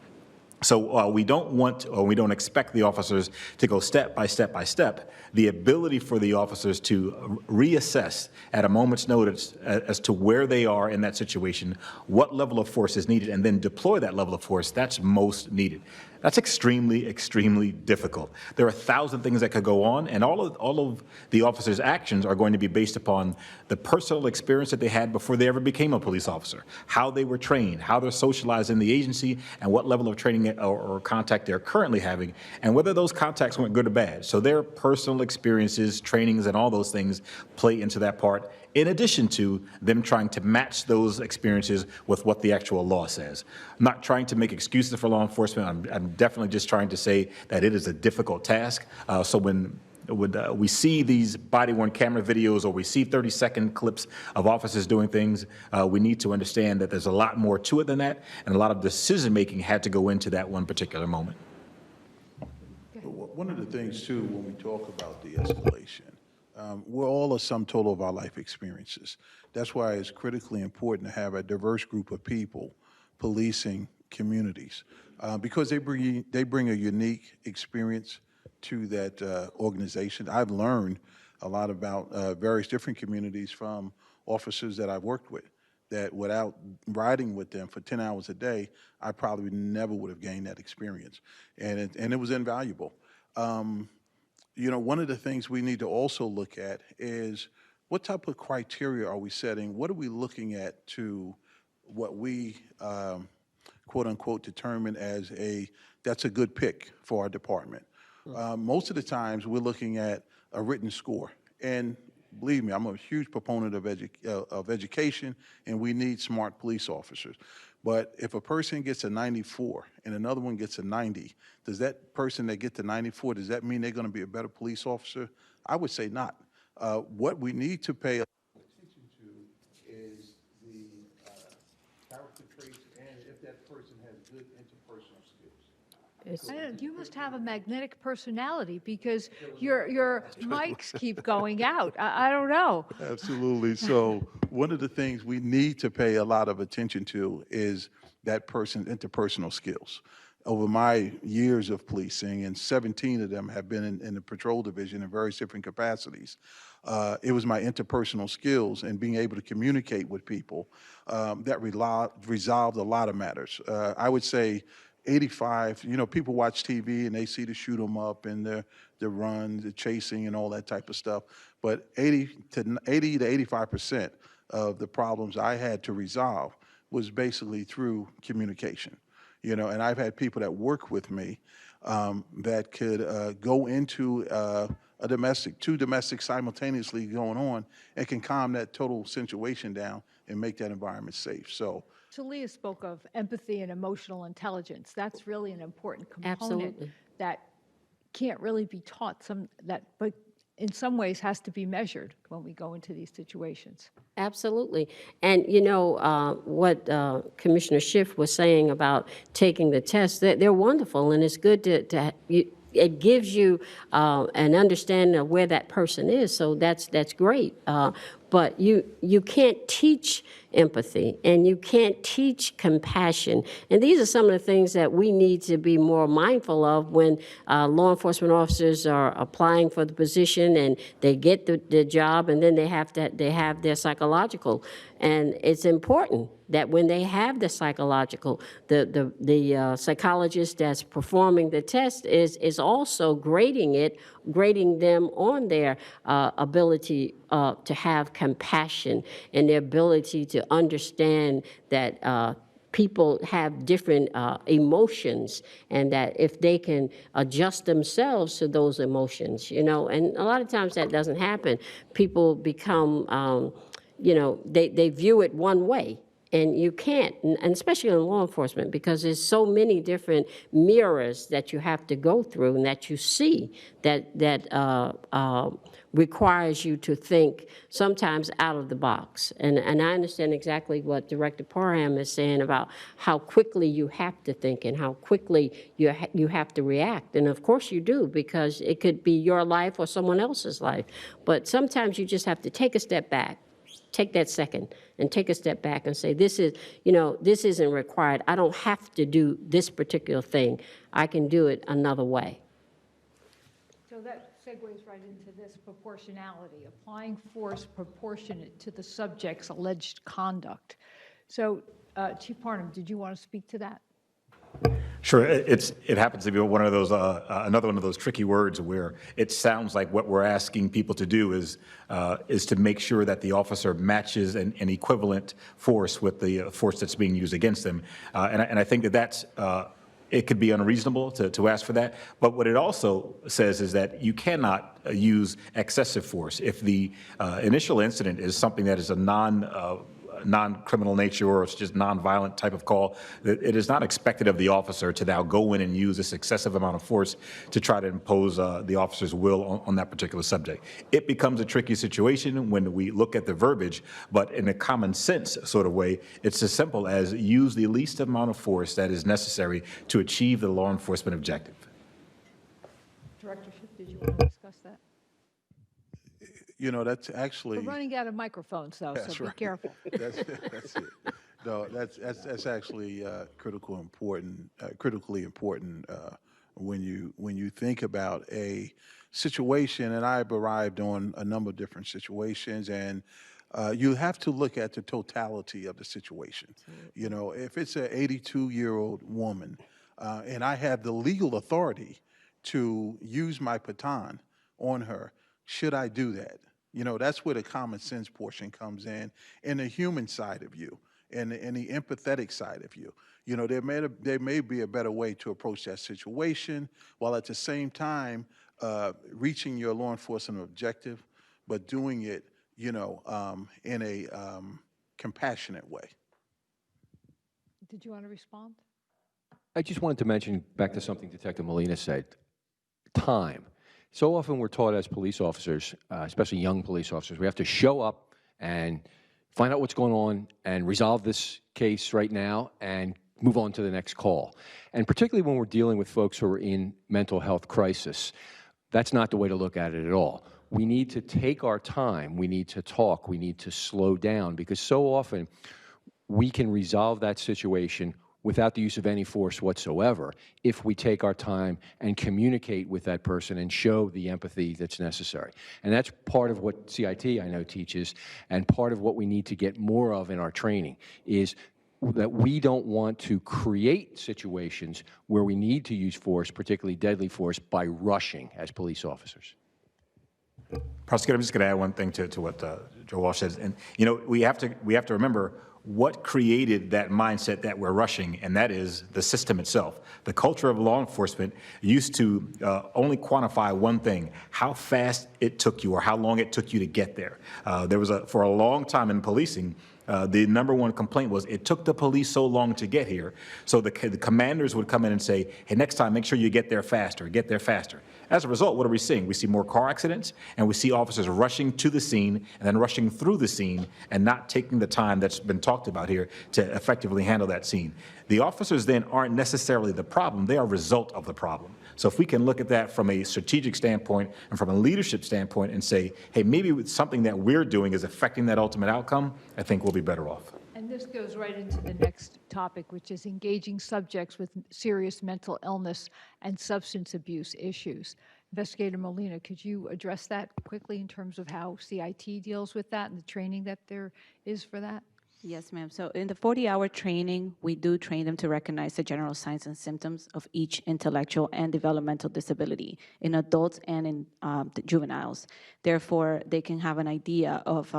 D: So we don't want, or we don't expect the officers to go step by step by step. The ability for the officers to reassess at a moment's notice as to where they are in that situation, what level of force is needed, and then deploy that level of force, that's most needed. That's extremely, extremely difficult. There are 1,000 things that could go on, and all of the officers' actions are going to be based upon the personal experience that they had before they ever became a police officer, how they were trained, how they're socialized in the agency, and what level of training or contact they're currently having, and whether those contacts went good or bad. So their personal experiences, trainings, and all those things play into that part, in addition to them trying to match those experiences with what the actual law says. I'm not trying to make excuses for law enforcement. I'm definitely just trying to say that it is a difficult task. So when we see these body-worn camera videos, or we see 30-second clips of officers doing things, we need to understand that there's a lot more to it than that, and a lot of decision-making had to go into that one particular moment.
C: One of the things, too, when we talk about de-escalation, we're all a sum total of our life experiences. That's why it's critically important to have a diverse group of people policing communities, because they bring a unique experience to that organization. I've learned a lot about various different communities from officers that I've worked with, that without riding with them for 10 hours a day, I probably never would have gained that experience, and it was invaluable. You know, one of the things we need to also look at is what type of criteria are we setting? What are we looking at to what we, quote unquote, determine as that's a good pick for our department? Most of the times we're looking at a written score. And believe me, I'm a huge proponent of education, and we need smart police officers. But if a person gets a 94 and another one gets a 90, does that person that gets the 94, does that mean they're going to be a better police officer? I would say not. What we need to pay attention to is the character traits and if that person has good interpersonal skills.
A: You must have a magnetic personality, because your mics keep going out. I don't know.
C: Absolutely. So one of the things we need to pay a lot of attention to is that person's interpersonal skills. Over my years of policing, and 17 of them have been in the patrol division in various different capacities, it was my interpersonal skills and being able to communicate with people that resolved a lot of matters. I would say 85, people watch TV and they see the shoot 'em up and the run, the chasing and all that type of stuff. But 80 to 85% of the problems I had to resolve was basically through communication. And I've had people that work with me that could go into two domestics simultaneously going on and can calm that total situation down and make that environment safe. So
A: Talia spoke of empathy and emotional intelligence. That's really an important component
F: Absolutely.
A: that can't really be taught, but in some ways has to be measured when we go into these situations.
F: Absolutely. And what Commissioner Schiff was saying about taking the test, they're wonderful, and it's good it gives you an understanding of where that person is, so that's great. But you can't teach empathy, and you can't teach compassion. And these are some of the things that we need to be more mindful of when law enforcement officers are applying for the position and they get the job, and then they have their psychological. And it's important that when they have the psychological, the psychologist that's performing the test is also grading them on their ability to have compassion and their ability to understand that people have different emotions, and that if they can adjust themselves to those emotions, and a lot of times that doesn't happen. People become, they view it one way. And you can't, and especially in law enforcement, because there's so many different mirrors that you have to go through and that you see that requires you to think sometimes out of the box. And I understand exactly what Director Parham is saying about how quickly you have to think and how quickly you have to react. And of course you do, because it could be your life or someone else's life. But sometimes you just have to take a step back. Take that second and take a step back and say, this isn't required. I don't have to do this particular thing. I can do it another way.
A: So that segues right into this proportionality, applying force proportionate to the subject's alleged conduct. So, Chief Parham, did you want to speak to that?
D: Sure. It happens to be one of those another one of those tricky words where it sounds like what we're asking people to do is to make sure that the officer matches an equivalent force with the force that's being used against them, and I think that's it could be unreasonable to ask for that. But what it also says is that you cannot use excessive force if the initial incident is something that is a non-criminal nature, or it's just non-violent type of call. It is not expected of the officer to now go in and use this excessive amount of force to try to impose the officer's will on that particular subject. It becomes a tricky situation when we look at the verbiage, but in a common sense sort of way, it's as simple as use the least amount of force that is necessary to achieve the law enforcement objective.
A: Director Schiff, did you want to discuss that?
C: That's actually...
A: We're running out of microphones, though, so be careful.
C: That's it. No, that's actually critically important when you think about a situation, and I've arrived on a number of different situations, and you have to look at the totality of the situation. If it's an 82-year-old woman, and I have the legal authority to use my baton on her, should I do that? That's where the common sense portion comes in, and the human side of you, and the empathetic side of you. There may be a better way to approach that situation, while at the same time reaching your law enforcement objective, but doing it, in a compassionate way.
A: Did you want to respond?
B: I just wanted to mention, back to something Detective Molina said, time. So often we're taught as police officers, especially young police officers, we have to show up and find out what's going on and resolve this case right now and move on to the next call. And particularly when we're dealing with folks who are in mental health crisis, that's not the way to look at it at all. We need to take our time, we need to talk, we need to slow down, because so often we can resolve that situation without the use of any force whatsoever if we take our time and communicate with that person and show the empathy that's necessary. And that's part of what CIT, I know, teaches, and part of what we need to get more of in our training is that we don't want to create situations where we need to use force, particularly deadly force, by rushing as police officers.
D: Prosecutor, I'm just going to add one thing to what Joe Walsh says. And, you know, we have to remember what created that mindset that we're rushing, and that is the system itself. The culture of law enforcement used to only quantify one thing: how fast it took you or how long it took you to get there. For a long time in policing, the number one complaint was it took the police so long to get here. So the commanders would come in and say, hey, next time, make sure you get there faster, get there faster. As a result, what are we seeing? We see more car accidents, and we see officers rushing to the scene and then rushing through the scene and not taking the time that's been talked about here to effectively handle that scene. The officers then aren't necessarily the problem, they are a result of the problem. So if we can look at that from a strategic standpoint and from a leadership standpoint and say, hey, maybe something that we're doing is affecting that ultimate outcome, I think we'll be better off.
A: And this goes right into the next topic, which is engaging subjects with serious mental illness and substance abuse issues. Investigator Molina, could you address that quickly in terms of how CIT deals with that and the training that there is for that?
G: Yes, ma'am. So in the 40-hour training, we do train them to recognize the general signs and symptoms of each intellectual and developmental disability in adults and in the juveniles. Therefore, they can have an idea of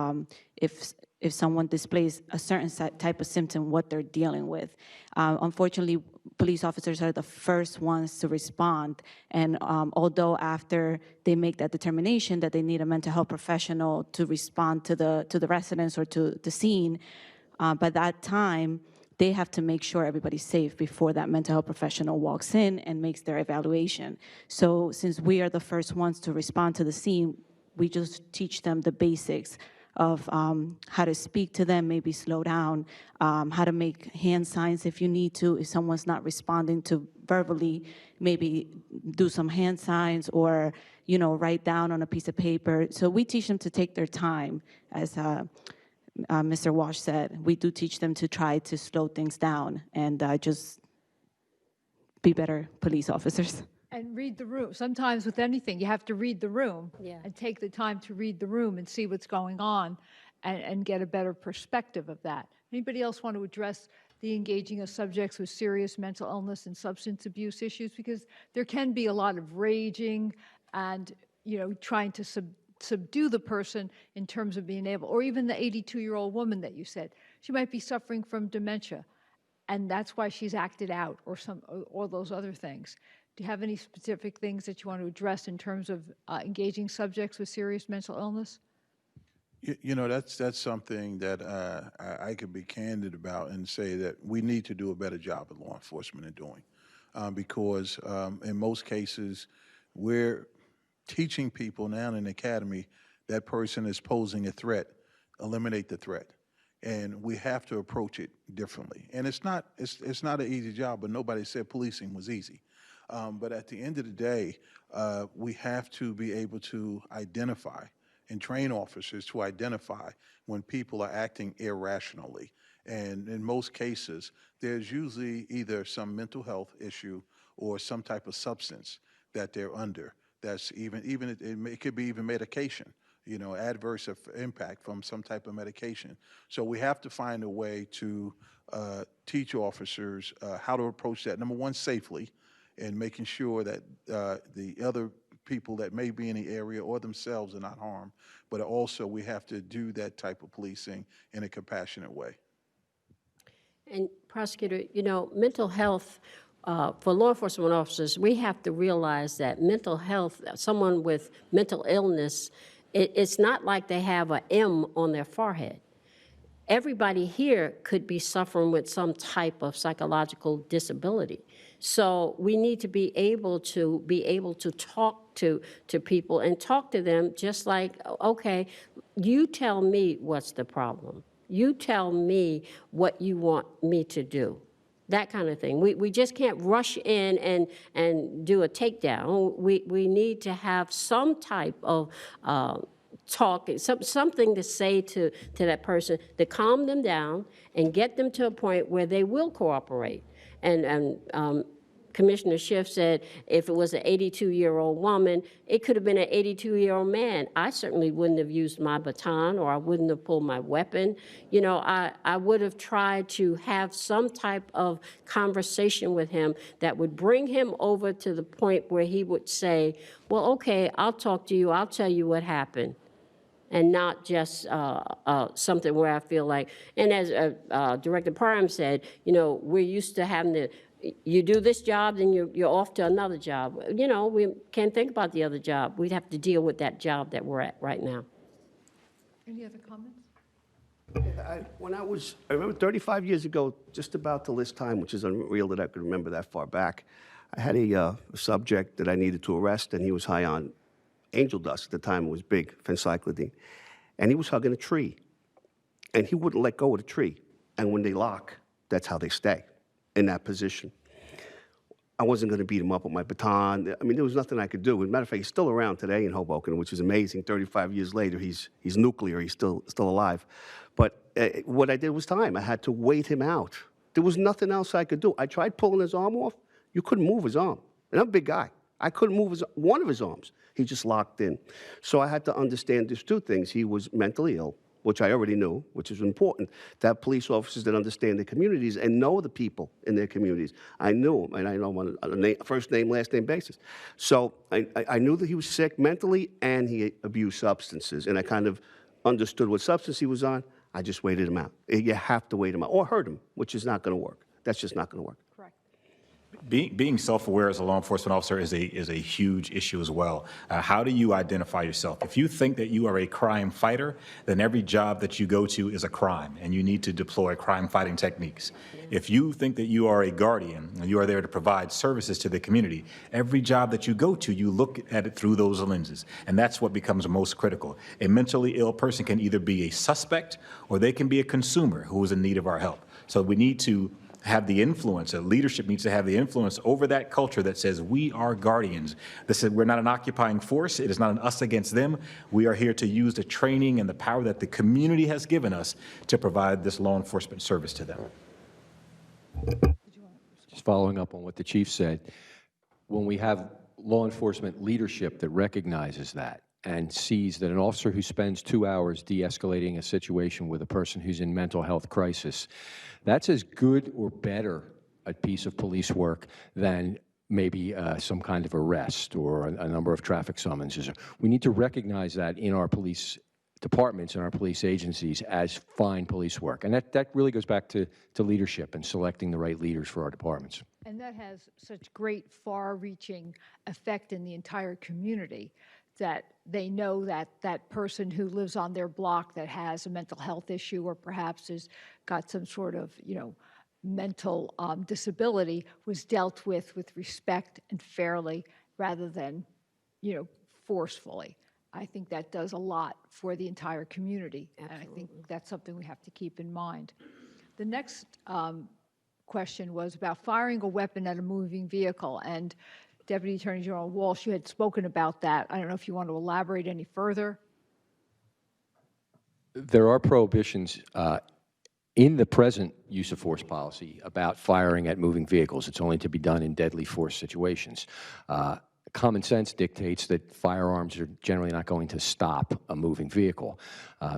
G: if someone displays a certain type of symptom, what they're dealing with. Unfortunately, police officers are the first ones to respond, and although after they make that determination that they need a mental health professional to respond to the residents or to the scene, by that time, they have to make sure everybody's safe before that mental health professional walks in and makes their evaluation. So since we are the first ones to respond to the scene, we just teach them the basics of how to speak to them, maybe slow down, how to make hand signs if you need to. If someone's not responding to verbally, maybe do some hand signs or, you know, write down on a piece of paper. So we teach them to take their time, as Mr. Walsh said. We do teach them to try to slow things down and just be better police officers.
A: And read the room. Sometimes with anything, you have to read the room and take the time to read the room and see what's going on and get a better perspective of that. Anybody else want to address the engaging of subjects with serious mental illness and substance abuse issues? Because there can be a lot of raging and, you know, trying to subdue the person in terms of being able, or even the 82-year-old woman that you said, she might be suffering from dementia, and that's why she's acted out, or all those other things. Do you have any specific things that you want to address in terms of engaging subjects with serious mental illness?
C: You know, that's something that I could be candid about and say that we need to do a better job of law enforcement in doing, because in most cases, we're teaching people now in the academy that person is posing a threat, eliminate the threat. And we have to approach it differently. And it's not an easy job, but nobody said policing was easy. But at the end of the day, we have to be able to identify and train officers to identify when people are acting irrationally. And in most cases, there's usually either some mental health issue or some type of substance that they're under. That's it could be even medication, you know, adverse impact from some type of medication. So we have to find a way to teach officers how to approach that, number one, safely, and making sure that the other people that may be in the area or themselves are not harmed, but also we have to do that type of policing in a compassionate way.
F: And Prosecutor, you know, mental health, for law enforcement officers, we have to realize that mental health, someone with mental illness, it's not like they have an M on their forehead. Everybody here could be suffering with some type of psychological disability. So we need to be able to talk to people and talk to them just like, okay, you tell me what's the problem. You tell me what you want me to do. That kind of thing. We just can't rush in and do a takedown. We need to have some type of talk, something to say to that person to calm them down and get them to a point where they will cooperate. And Commissioner Schiff said if it was an 82-year-old woman, it could have been an 82-year-old man. I certainly wouldn't have used my baton, or I wouldn't have pulled my weapon. You know, I would have tried to have some type of conversation with him that would bring him over to the point where he would say, well, okay, I'll talk to you, I'll tell you what happened. And not just something where I feel like, and as Director Parham said, you know, we're used to having to, you do this job, then you're off to another job. You know, we can't think about the other job. We'd have to deal with that job that we're at right now.
A: Any other comments?
E: I remember 35 years ago, just about till this time, which is unreal that I could remember that far back, I had a subject that I needed to arrest, and he was high on angel dust. At the time, it was big, phencyclidine. And he was hugging a tree. And he wouldn't let go of the tree. And when they lock, that's how they stay, in that position. I wasn't going to beat him up with my baton. I mean, there was nothing I could do. As a matter of fact, he's still around today in Hoboken, which is amazing. 35 years later, he's nuclear. He's still alive. But what I did was time. I had to wait him out. There was nothing else I could do. I tried pulling his arm off. You couldn't move his arm. And I'm a big guy. I couldn't move one of his arms. He just locked in. So I had to understand there's two things. He was mentally ill, which I already knew, which is important, to have police officers that understand their communities and know the people in their communities. I knew him, and I know him on a first name, last name basis. So I knew that he was sick mentally and he abused substances, and I kind of understood what substance he was on. I just waited him out. You have to wait him out, or hurt him, which is not going to work. That's just not going to work.
A: Correct.
D: Being self-aware as a law enforcement officer is a huge issue as well. How do you identify yourself? If you think that you are a crime fighter, then every job that you go to is a crime, and you need to deploy crime-fighting techniques. If you think that you are a guardian and you are there to provide services to the community, every job that you go to, you look at it through those lenses, and that's what becomes most critical. A mentally ill person can either be a suspect or they can be a consumer who is in need of our help. So we need to have the influence, leadership needs to have the influence over that culture that says we are guardians. We're not an occupying force. It is not an us against them. We are here to use the training and the power that the community has given us to provide this law enforcement service to them.
B: Just following up on what the chief said, when we have law enforcement leadership that recognizes that and sees that an officer who spends 2 hours de-escalating a situation with a person who's in mental health crisis, that's as good or better a piece of police work than maybe some kind of arrest or a number of traffic summonses. We need to recognize that in our police departments and our police agencies as fine police work. And that really goes back to leadership and selecting the right leaders for our departments.
A: And that has such great far-reaching effect in the entire community, that they know that that person who lives on their block that has a mental health issue or perhaps has got some sort of, mental disability was dealt with respect and fairly rather than, forcefully. I think that does a lot for the entire community. Absolutely. And I think that's something we have to keep in mind. The next question was about firing a weapon at a moving vehicle. And Deputy Attorney General Walsh, you had spoken about that. I don't know if you want to elaborate any further.
B: There are prohibitions in the present use of force policy about firing at moving vehicles. It's only to be done in deadly force situations. Common sense dictates that firearms are generally not going to stop a moving vehicle.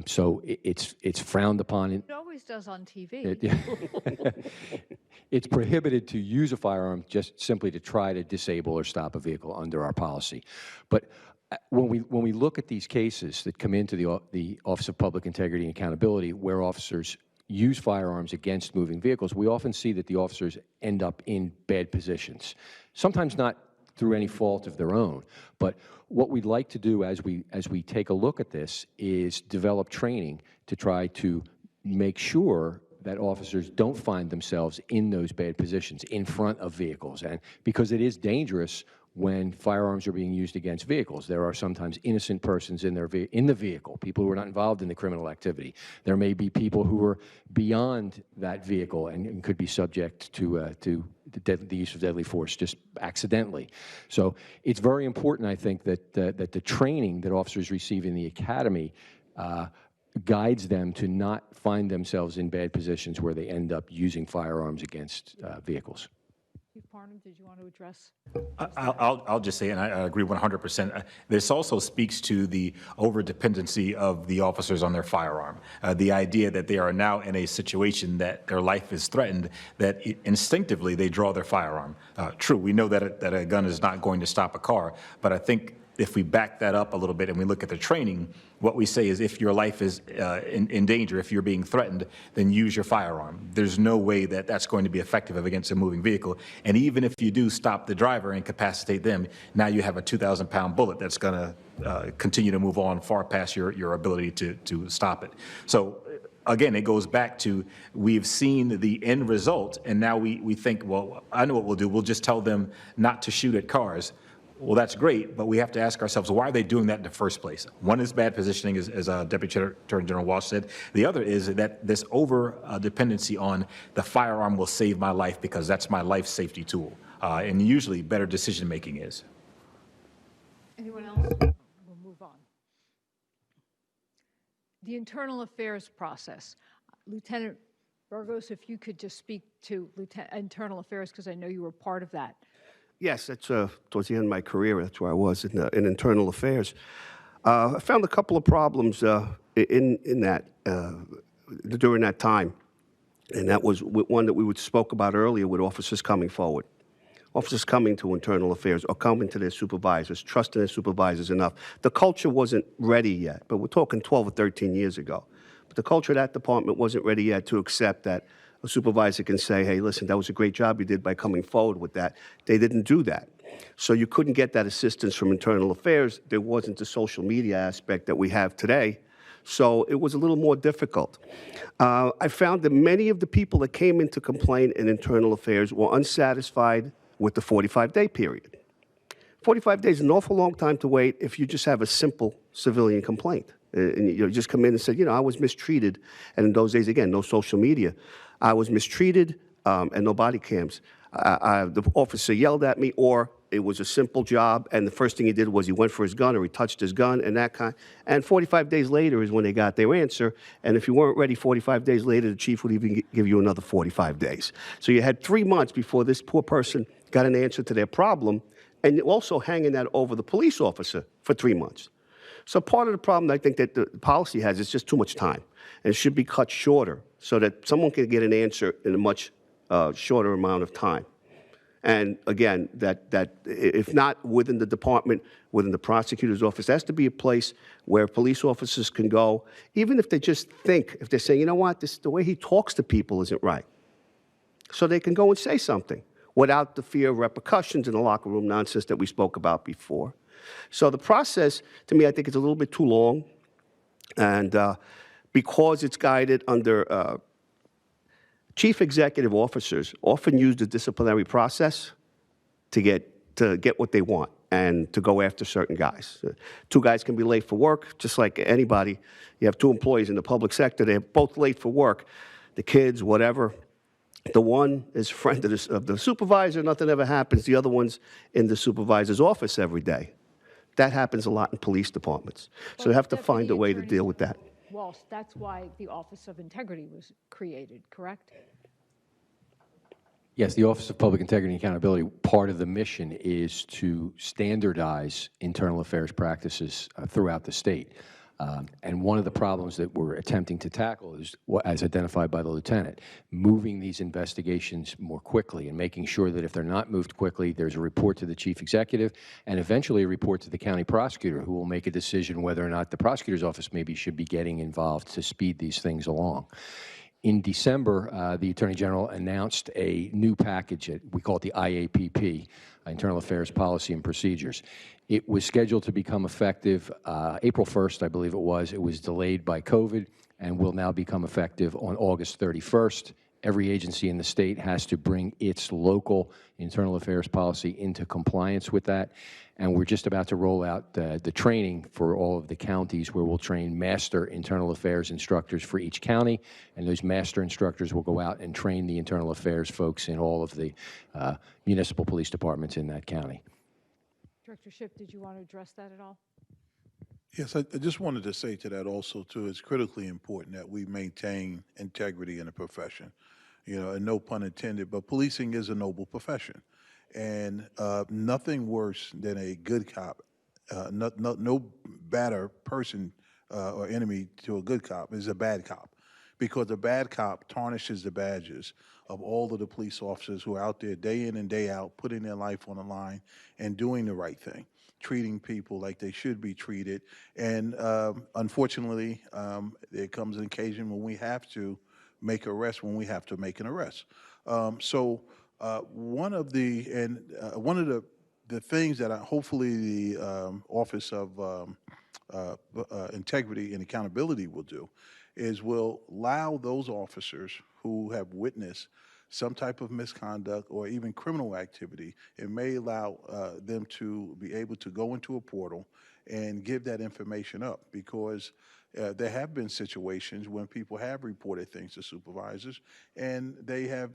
B: So it's frowned upon.
A: It always does on TV.
B: It's prohibited to use a firearm just simply to try to disable or stop a vehicle under our policy. But when we look at these cases that come into the Office of Public Integrity and Accountability where officers use firearms against moving vehicles, we often see that the officers end up in bad positions. Sometimes not through any fault of their own. But what we'd like to do as we take a look at this is develop training to try to make sure that officers don't find themselves in those bad positions in front of vehicles. And because it is dangerous when firearms are being used against vehicles. There are sometimes innocent persons in the vehicle, people who are not involved in the criminal activity. There may be people who are beyond that vehicle and could be subject to the use of deadly force just accidentally. So it's very important, I think, that the training that officers receive in the academy guides them to not find themselves in bad positions where they end up using firearms against vehicles.
A: Chief Parham, did you want to address?
D: I'll just say, and I agree 100%. This also speaks to the over-dependency of the officers on their firearm. The idea that they are now in a situation that their life is threatened, that instinctively they draw their firearm. True, we know that a gun is not going to stop a car, but I think if we back that up a little bit and we look at the training, what we say is if your life is in danger, if you're being threatened, then use your firearm. There's no way that that's going to be effective against a moving vehicle. And even if you do stop the driver and incapacitate them, now you have a 2,000-pound bullet that's going to continue to move on far past your ability to stop it. So again, it goes back to we've seen the end result, and now we think, well, I know what we'll do. We'll just tell them not to shoot at cars. Well, that's great, but we have to ask ourselves, why are they doing that in the first place? One is bad positioning, as Deputy Attorney General Walsh said. The other is that this over-dependency on the firearm will save my life because that's my life safety tool. And usually better decision-making is.
A: Anyone else? We'll move on. The internal affairs process. Lieutenant Burgos, if you could just speak to internal affairs, because I know you were part of that.
E: Yes, that's towards the end of my career. That's where I was in internal affairs. I found a couple of problems in that during that time, and that was one that we spoke about earlier with officers coming forward, officers coming to internal affairs or coming to their supervisors, trusting their supervisors enough. The culture wasn't ready yet, but we're talking 12 or 13 years ago. But the culture of that department wasn't ready yet to accept that a supervisor can say, hey, listen, that was a great job you did by coming forward with that. They didn't do that. So you couldn't get that assistance from internal affairs. There wasn't the social media aspect that we have today. So it was a little more difficult. I found that many of the people that came in to complain in internal affairs were unsatisfied with the 45-day period. 45 days is an awful long time to wait if you just have a simple civilian complaint. And you just come in and say, I was mistreated. And in those days, again, no social media. I was mistreated and no body cams. The officer yelled at me, or it was a simple job, and the first thing he did was he went for his gun or he touched his gun and that kind. And 45 days later is when they got their answer. And if you weren't ready 45 days later, the chief would even give you another 45 days. So you had 3 months before this poor person got an answer to their problem, and also hanging that over the police officer for 3 months. So part of the problem I think that the policy has is just too much time, and it should be cut shorter so that someone can get an answer in a much shorter amount of time. And again, that if not within the department, within the prosecutor's office, there has to be a place where police officers can go, even if they just think, if they're saying, you know what, the way he talks to people isn't right. So they can go and say something without the fear of repercussions and the locker room nonsense that we spoke about before. So the process, to me, I think it's a little bit too long. And because it's guided under chief executive officers often use the disciplinary process to get what they want and to go after certain guys. 2 guys can be late for work, just like anybody. You have 2 employees in the public sector. They're both late for work. The kids, whatever. The one is a friend of the supervisor. Nothing ever happens. The other one's in the supervisor's office every day. That happens a lot in police departments. So they have to find a way to deal with that.
A: Walsh, that's why the Office of Integrity was created, correct?
B: Yes, the Office of Public Integrity and Accountability, part of the mission is to standardize internal affairs practices throughout the state. And one of the problems that we're attempting to tackle is, as identified by the lieutenant, moving these investigations more quickly and making sure that if they're not moved quickly, there's a report to the chief executive and eventually a report to the county prosecutor, who will make a decision whether or not the prosecutor's office maybe should be getting involved to speed these things along. In December, the Attorney General announced a new package. We call it the IAPP, Internal Affairs Policy and Procedures. It was scheduled to become effective April 1st, I believe it was. It was delayed by COVID and will now become effective on August 31st. Every agency in the state has to bring its local internal affairs policy into compliance with that. And we're just about to roll out the training for all of the counties, where we'll train master internal affairs instructors for each county. And those master instructors will go out and train the internal affairs folks in all of the municipal police departments in that county.
A: Director Shipp, did you want to address that at all?
C: Yes, I just wanted to say to that also, too, it's critically important that we maintain integrity in the profession. and no pun intended, but policing is a noble profession. And nothing worse than a good cop, no better person or enemy to a good cop is a bad cop, because a bad cop tarnishes the badges of all of the police officers who are out there day in and day out, putting their life on the line and doing the right thing, treating people like they should be treated. And unfortunately, there comes an occasion when we have to make arrests, when we have to make an arrest. So one of the things that hopefully the Office of Integrity and Accountability will do is will allow those officers who have witnessed some type of misconduct or even criminal activity, it may allow them to be able to go into a portal and give that information up, because there have been situations when people have reported things to supervisors and they have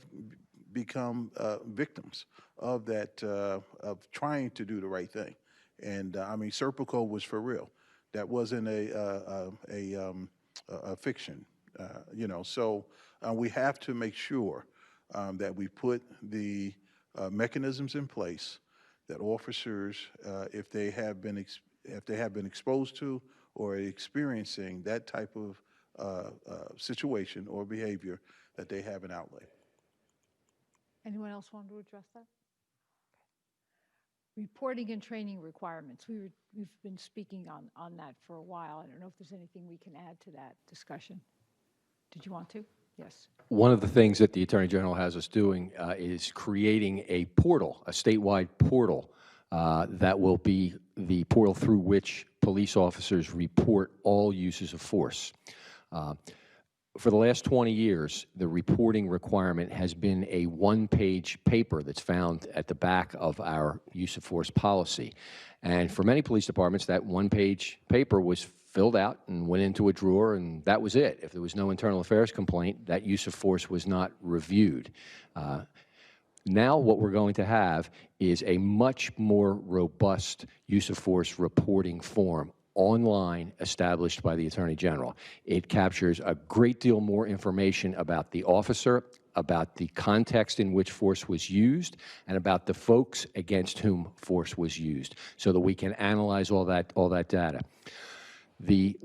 C: become victims of that, of trying to do the right thing. And I mean, Serpico was for real. That wasn't a fiction, So we have to make sure that we put the mechanisms in place that officers, if they have been exposed to or experiencing that type of situation or behavior, that they have an outlet.
A: Anyone else want to address that? Reporting and training requirements. We've been speaking on that for a while. I don't know if there's anything we can add to that discussion. Did you want to? Yes.
B: One of the things that the Attorney General has us doing is creating a portal, a statewide portal, that will be the portal through which police officers report all uses of force. For the last 20 years, the reporting requirement has been a one-page paper that's found at the back of our use of force policy. And for many police departments, that one-page paper was filled out and went into a drawer, and that was it. If there was no internal affairs complaint, that use of force was not reviewed. Now what we're going to have is a much more robust use of force reporting form online, established by the Attorney General. It captures a great deal more information about the officer, about the context in which force was used, and about the folks against whom force was used, so that we can analyze all that data. The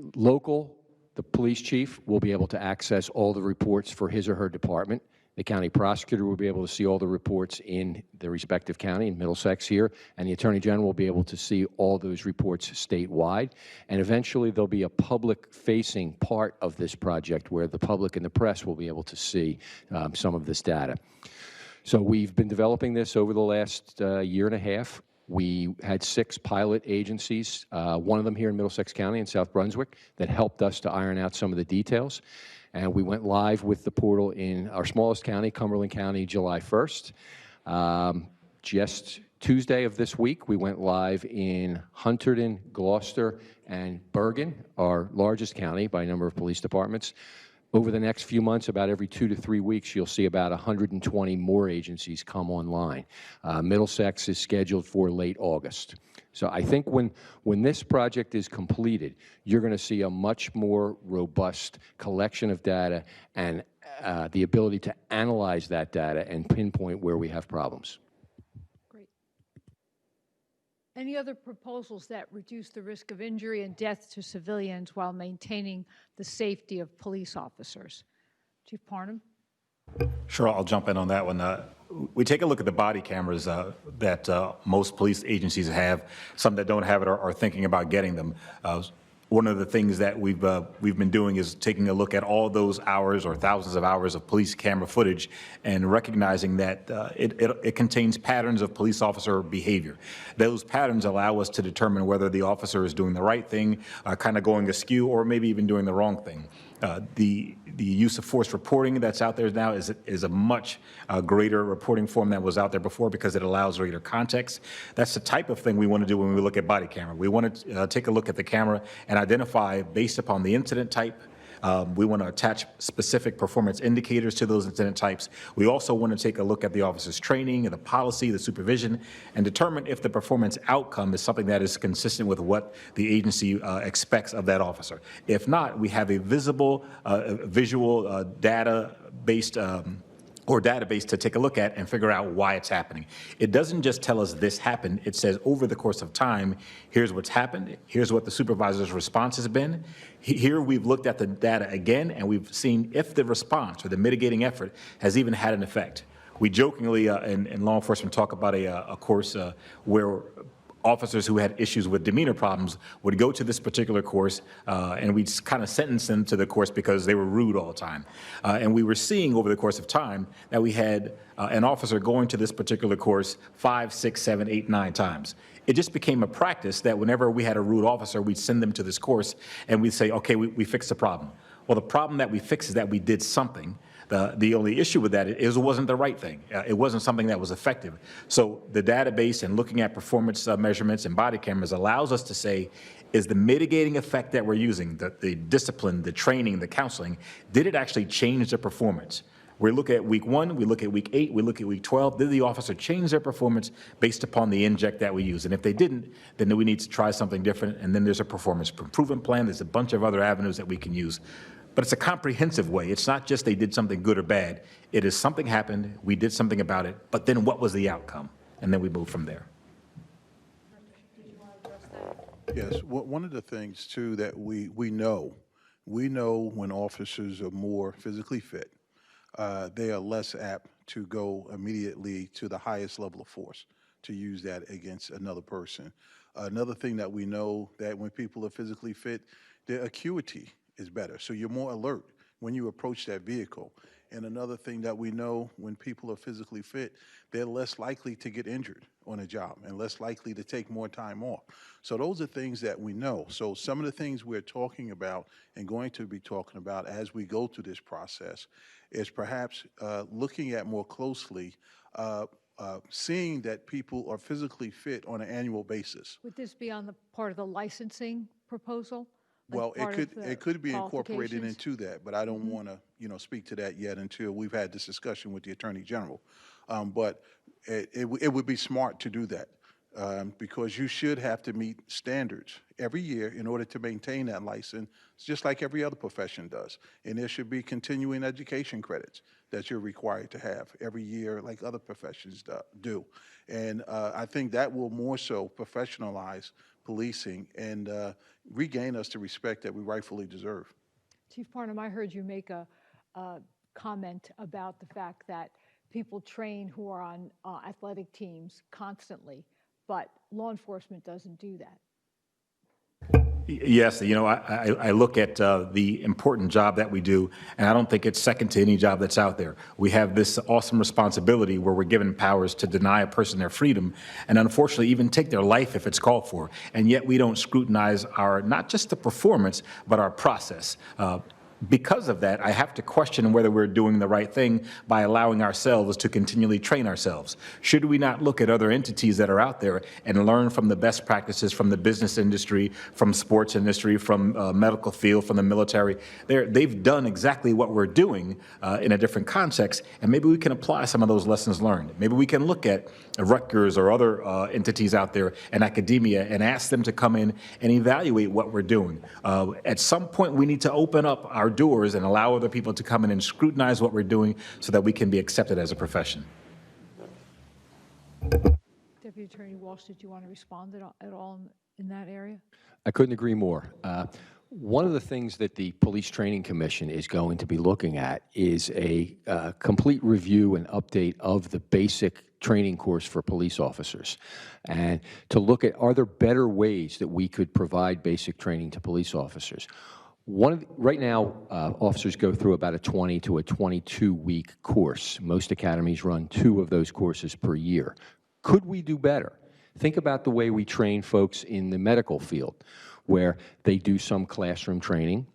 B: police chief will be able to access all the reports for his or her department. The county prosecutor will be able to see all the reports in the respective county, in Middlesex here, and the Attorney General will be able to see all those reports statewide. And eventually there'll be a public-facing part of this project where the public and the press will be able to see some of this data. So we've been developing this over the last year and a half. We had 6 pilot agencies, one of them here in Middlesex County in South Brunswick, that helped us to iron out some of the details. And we went live with the portal in our smallest county, Cumberland County, July 1st. Just Tuesday of this week, we went live in Hunterdon, Gloucester, and Bergen, our largest county by number of police departments. Over the next few months, about every 2 to 3 weeks, you'll see about 120 more agencies come online. Middlesex is scheduled for late August. So I think when this project is completed, you're going to see a much more robust collection of data and the ability to analyze that data and pinpoint where we have problems.
A: Great. Any other proposals that reduce the risk of injury and death to civilians while maintaining the safety of police officers? Chief Parnham?
D: Sure, I'll jump in on that one. We take a look at the body cameras that most police agencies have. Some that don't have it are thinking about getting them. One of the things that we've been doing is taking a look at all those hours or thousands of hours of police camera footage and recognizing that it contains patterns of police officer behavior. Those patterns allow us to determine whether the officer is doing the right thing, kind of going askew, or maybe even doing the wrong thing. The use of force reporting that's out there now is a much greater reporting form than was out there before, because it allows greater context. That's the type of thing we want to do when we look at body camera. We want to take a look at the camera and identify, based upon the incident type, we want to attach specific performance indicators to those incident types. We also want to take a look at the officer's training, the policy, the supervision, and determine if the performance outcome is something that is consistent with what the agency expects of that officer. If not, we have a visual data-based or database to take a look at and figure out why it's happening. It doesn't just tell us this happened. It says over the course of time, here's what's happened. Here's what the supervisor's response has been. Here we've looked at the data again, and we've seen if the response or the mitigating effort has even had an effect. We jokingly in law enforcement talk about a course where officers who had issues with demeanor problems would go to this particular course, and we'd kind of sentence them to the course because they were rude all the time. And we were seeing over the course of time that we had an officer going to this particular course 5, 6, 7, 8, 9 times. It just became a practice that whenever we had a rude officer, we'd send them to this course, and we'd say, okay, we fixed the problem. Well, the problem that we fixed is that we did something. The only issue with that is it wasn't the right thing. It wasn't something that was effective. So the database and looking at performance measurements and body cameras allows us to say, is the mitigating effect that we're using, the discipline, the training, the counseling, did it actually change the performance? We look at week 1, we look at week 8, we look at week 12. Did the officer change their performance based upon the inject that we use? And if they didn't, then we need to try something different. And then there's a performance improvement plan. There's a bunch of other avenues that we can use. But it's a comprehensive way. It's not just they did something good or bad. It is something happened, we did something about it, but then what was the outcome? And then we move from there.
C: Yes, one of the things too that we know when officers are more physically fit, they are less apt to go immediately to the highest level of force to use that against another person. Another thing that we know that when people are physically fit, their acuity is better. So you're more alert when you approach that vehicle. And another thing that we know when people are physically fit, they're less likely to get injured on a job and less likely to take more time off. So those are things that we know. So some of the things we're talking about and going to be talking about as we go through this process is perhaps looking at more closely seeing that people are physically fit on an annual basis.
A: Would this be on the part of the licensing proposal? Like
C: Well, it could be incorporated
A: qualifications?
C: into that, but I don't want to, speak to that yet until we've had this discussion with the Attorney General. But it would be smart to do that because you should have to meet standards every year in order to maintain that license, just like every other profession does. And there should be continuing education credits that you're required to have every year, like other professions do. And I think that will more so professionalize policing and regain us the respect that we rightfully deserve.
A: Chief Parnham, I heard you make a comment about the fact that people train who are on athletic teams constantly, but law enforcement doesn't do that.
D: Yes, I look at the important job that we do, and I don't think it's second to any job that's out there. We have this awesome responsibility where we're given powers to deny a person their freedom, and unfortunately even take their life if it's called for, and yet we don't scrutinize our, not just the performance, but our process. Because of that, I have to question whether we're doing the right thing by allowing ourselves to continually train ourselves. Should we not look at other entities that are out there and learn from the best practices from the business industry, from sports industry, from medical field, from the military? They've done exactly what we're doing in a different context, and maybe we can apply some of those lessons learned. Maybe we can look at Rutgers or other entities out there in academia and ask them to come in and evaluate what we're doing. At some point, we need to open up our doors and allow other people to come in and scrutinize what we're doing so that we can be accepted as a profession.
A: Deputy Attorney Walsh, did you want to respond at all in that area?
B: I couldn't agree more. One of the things that the Police Training Commission is going to be looking at is a complete review and update of the basic training course for police officers, and to look at, are there better ways that we could provide basic training to police officers? Right now, officers go through about a 20 to a 22-week course. Most academies run 2 of those courses per year. Could we do better? Think about the way we train folks in the medical field, where they do some classroom training,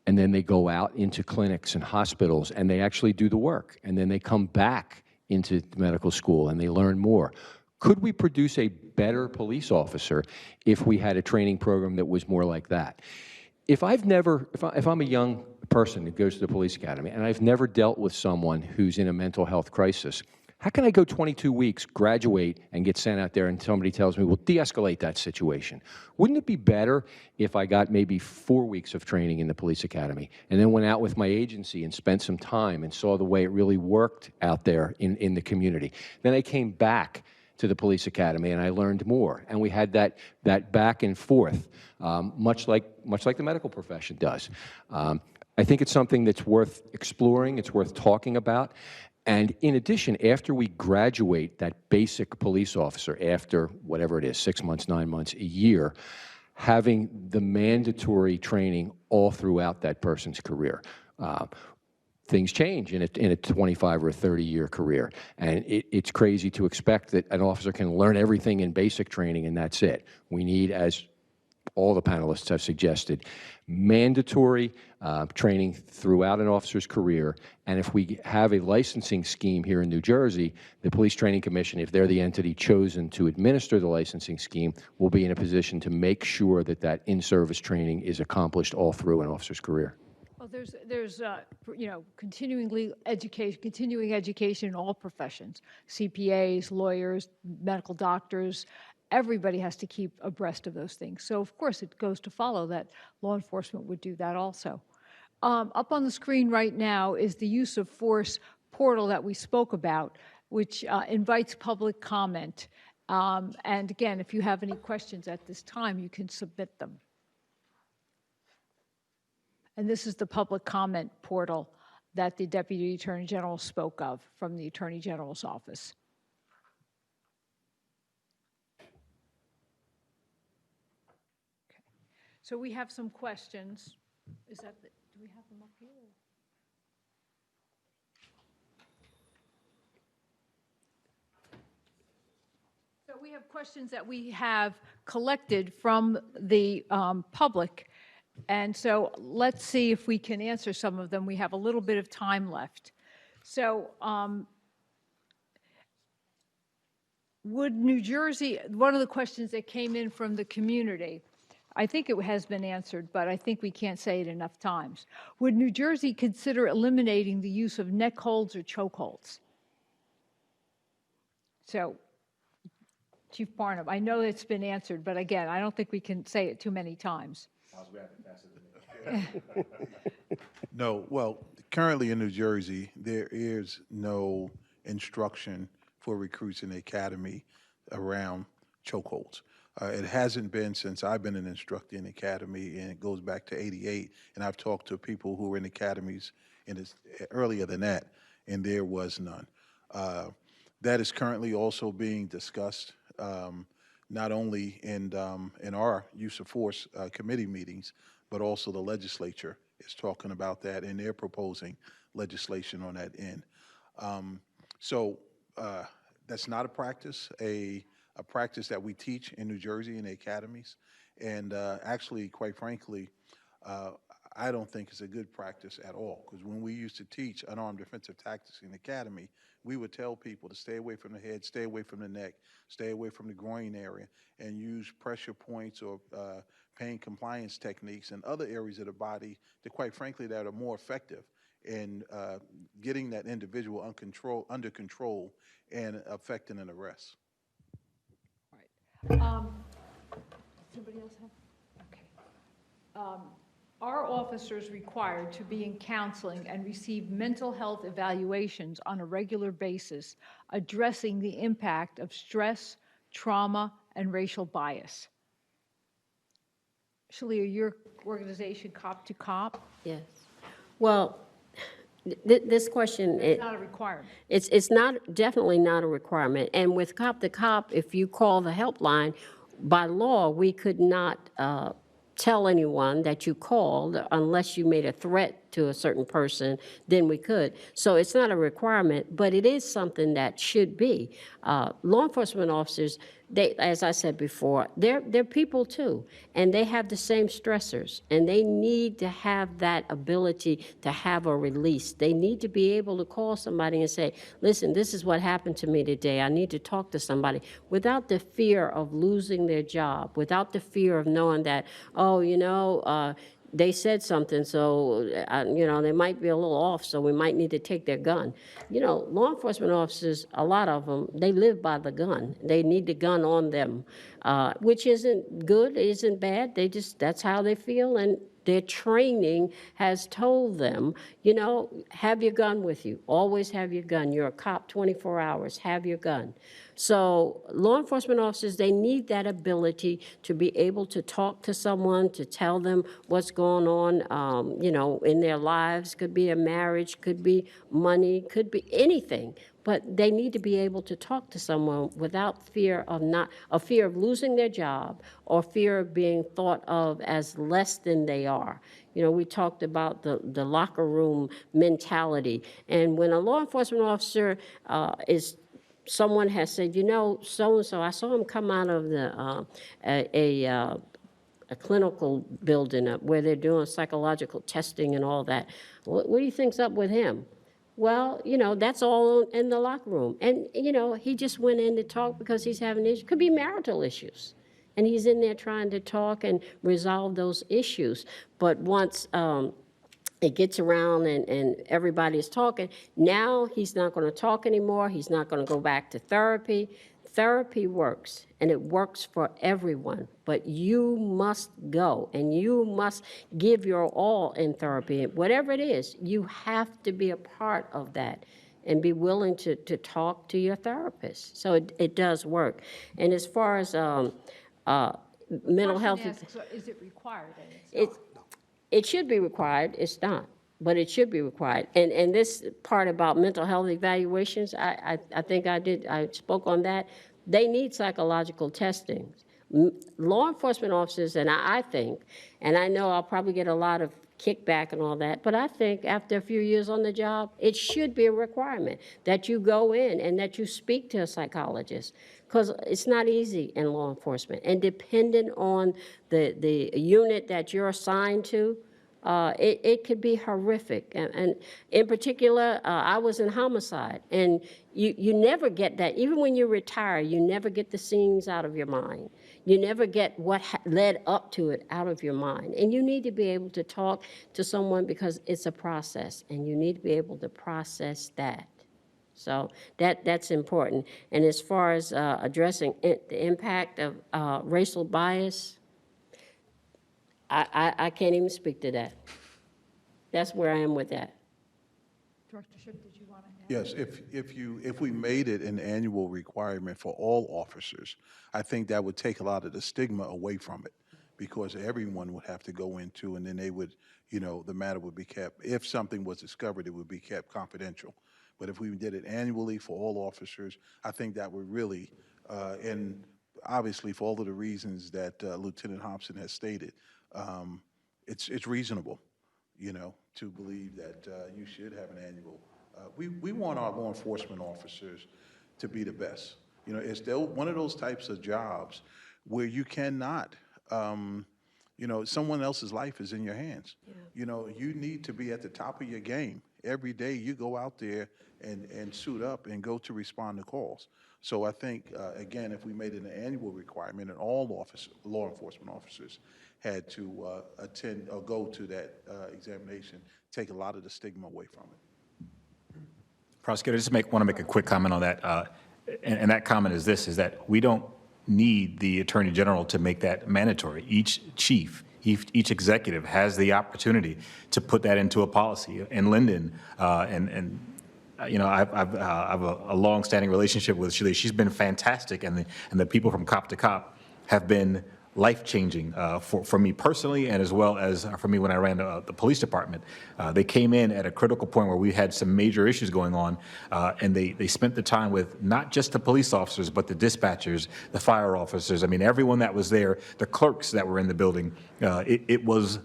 B: and then they go out into clinics and hospitals, and they actually do the work, and then they come back into medical school, and they learn more. Could we produce a better police officer if we had a training program that was more like that? If I'm a young person who goes to the police academy and I've never dealt with someone who's in a mental health crisis, How can I go 22 weeks, graduate, and get sent out there and somebody tells me, well, de-escalate that situation? Wouldn't it be better if I got maybe 4 weeks of training in the police academy and then went out with my agency and spent some time and saw the way it really worked out there in the community? Then I came back to the police academy and I learned more, and we had that back and forth, much like the medical profession does. I think it's something that's worth exploring, it's worth talking about. And in addition, after we graduate that basic police officer, after whatever it is, 6 months, 9 months, a year, having the mandatory training all throughout that person's career. Things change in a 25 or 30-year career, and it's crazy to expect that an officer can learn everything in basic training and that's it. We need, as all the panelists have suggested, mandatory training throughout an officer's career. And if we have a licensing scheme here in New Jersey, the Police Training Commission, if they're the entity chosen to administer the licensing scheme, will be in a position to make sure that that in-service training is accomplished all through an officer's career.
A: Well, there's continuing education in all professions, CPAs, lawyers, medical doctors. Everybody has to keep abreast of those things. So, of course, it goes to follow that law enforcement would do that also. Up on the screen right now is the use of force portal that we spoke about, which invites public comment. And again, if you have any questions at this time, you can submit them. And this is the public comment portal that the Deputy Attorney General spoke of from the Attorney General's office. Okay. So we have some questions. Do we have them up here? So we have questions that we have collected from the public. And so let's see if we can answer some of them. We have a little bit of time left. So would New Jersey, one of the questions that came in from the community, I think it has been answered, but I think we can't say it enough times. Would New Jersey consider eliminating the use of neck holds or choke holds? So, Chief Barnum, I know it's been answered, but again, I don't think we can say it too many times.
C: No, well, currently in New Jersey, there is no instruction for recruits in the academy around chokeholds. It hasn't been since I've been an instructor in the academy, and it goes back to '88. And I've talked to people who were in academies earlier than that, and there was none. That is currently also being discussed, not only in our use of force committee meetings, but also the legislature is talking about that, and they're proposing legislation on that end. So that's not a practice, a practice that we teach in New Jersey in the academies. And actually, quite frankly, I don't think it's a good practice at all, because when we used to teach unarmed defensive tactics in the academy, we would tell people to stay away from the head, stay away from the neck, stay away from the groin area, and use pressure points or pain compliance techniques and other areas of the body that, quite frankly, that are more effective in getting that individual under control and affecting an arrest.
A: Right. Somebody else have? Okay. Are officers required to be in counseling and receive mental health evaluations on a regular basis, addressing the impact of stress, trauma, and racial bias? Shalia, your organization, Cop to Cop?
F: Yes. Well, this question...
A: It's not a requirement.
F: It's not, definitely not a requirement. And with Cop to Cop, if you call the helpline, by law, we could not tell anyone that you called unless you made a threat to a certain person, then we could. So it's not a requirement, but it is something that should be. Law enforcement officers, they, as I said before, they're people too, and they have the same stressors, and they need to have that ability to have a release. They need to be able to call somebody and say, listen, this is what happened to me today. I need to talk to somebody, without the fear of losing their job, without the fear of knowing that, oh, you know, they said something, so, you know, they might be a little off, so we might need to take their gun. You know, law enforcement officers, a lot of them, they live by the gun. They need the gun on them, which isn't good, isn't bad. They just, that's how they feel, and their training has told them, you know, have your gun with you. Always have your gun. You're a cop 24 hours. Have your gun. So law enforcement officers, they need that ability to be able to talk to someone, to tell them what's going on, you know, in their lives. Could be a marriage, could be money, could be anything. But they need to be able to talk to someone without fear of fear of losing their job or fear of being thought of as less than they are. You know, we talked about the locker room mentality. And when a law enforcement officer someone has said, you know, so-and-so, I saw him come out of a clinical building where they're doing psychological testing and all that. What do you think's up with him? Well, you know, that's all in the locker room. And, you know, he just went in to talk because he's having issues. Could be marital issues. And he's in there trying to talk and resolve those issues. But once it gets around and everybody's talking, now he's not going to talk anymore. He's not going to go back to therapy. Therapy works, and it works for everyone, but you must go, and you must give your all in therapy. Whatever it is, you have to be a part of that and be willing to talk to your therapist. So it does work. And as far as mental health...
A: So is it required?
F: It should be required. It's not, but it should be required. And this part about mental health evaluations, I think I spoke on that. They need psychological testing. Law enforcement officers, and I think, and I know I'll probably get a lot of kickback and all that, but I think after a few years on the job, it should be a requirement that you go in and that you speak to a psychologist, because it's not easy in law enforcement. And depending on the unit that you're assigned to, it could be horrific. And in particular, I was in homicide, and you never get that. Even when you retire, you never get the scenes out of your mind. You never get what led up to it out of your mind. And you need to be able to talk to someone because it's a process, and you need to be able to process that. So that's important. And as far as addressing the impact of racial bias, I can't even speak to that. That's where I am with that.
A: Director Shipp, did you want to add?
C: Yes, if we made it an annual requirement for all officers, I think that would take a lot of the stigma away from it, because everyone would have to go into, and then they would, you know, the matter would be kept. If something was discovered, it would be kept confidential. But if we did it annually for all officers, I think that would really, and obviously for all of the reasons that Lieutenant Hobson has stated, it's reasonable, you know, to believe that you should have an annual. We want our law enforcement officers to be the best. You know, it's one of those types of jobs where you cannot, you know, someone else's life is in your hands. Yeah. You know, you need to be at the top of your game. Every day you go out there and suit up and go to respond to calls. So I think, again, if we made it an annual requirement and all law enforcement officers had to attend or go to that examination, take a lot of the stigma away from it.
D: Prosecutor, just want to make a quick comment on that. And that comment is this, is that we don't need the Attorney General to make that mandatory. Each chief, each executive has the opportunity to put that into a policy. And Lyndon, you know, I have a long-standing relationship with Shirley. She's been fantastic, and the people from Cop to Cop have been life-changing for me personally, and as well as for me when I ran the police department. They came in at a critical point where we had some major issues going on, and they spent the time with not just the police officers, but the dispatchers, the fire officers. I mean, everyone that was there, the clerks that were in the building. It was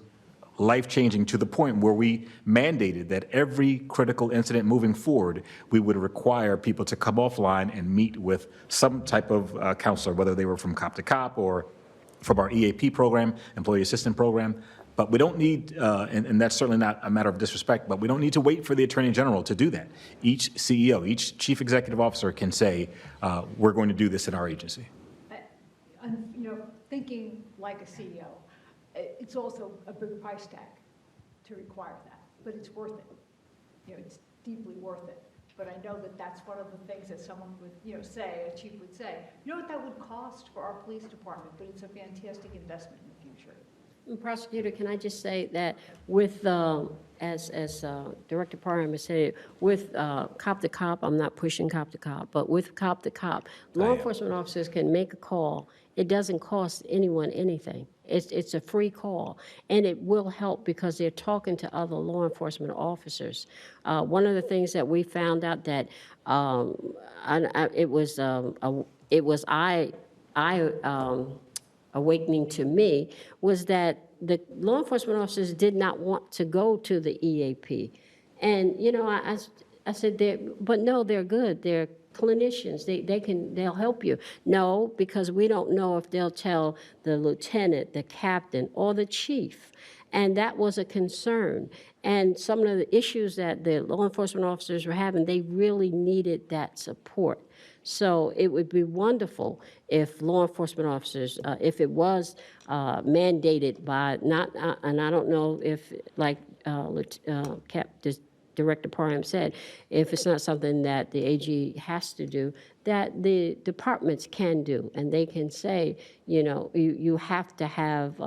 D: life-changing to the point where we mandated that every critical incident moving forward, we would require people to come offline and meet with some type of counselor, whether they were from Cop to Cop or from our EAP program, Employee Assistance Program. But we don't need, and that's certainly not a matter of disrespect, but we don't need to wait for the Attorney General to do that. Each CEO, each Chief Executive Officer can say, we're going to do this in our agency.
A: You know, thinking like a CEO, it's also a big price tag to require that, but it's worth it. It's deeply worth it. But I know that that's one of the things that someone would, say, a chief would say, what that would cost for our police department, but it's a fantastic investment in the future.
F: Prosecutor, can I just say that with, as Director Parham has said, with cop to cop, I'm not pushing cop to cop, but with cop to cop, law enforcement officers can make a call. It doesn't cost anyone anything. It's a free call, and it will help because they're talking to other law enforcement officers. One of the things that we found out that it was awakening to me was that the law enforcement officers did not want to go to the EAP. And, I said, but no, they're good. They're clinicians. They'll help you. No, because we don't know if they'll tell the lieutenant, the captain, or the chief. And that was a concern. And some of the issues that the law enforcement officers were having, they really needed that support. So it would be wonderful if law enforcement officers, if it was mandated by and I don't know if, like Director Parham said, if it's not something that the AG has to do, that the departments can do, and they can say, you have to have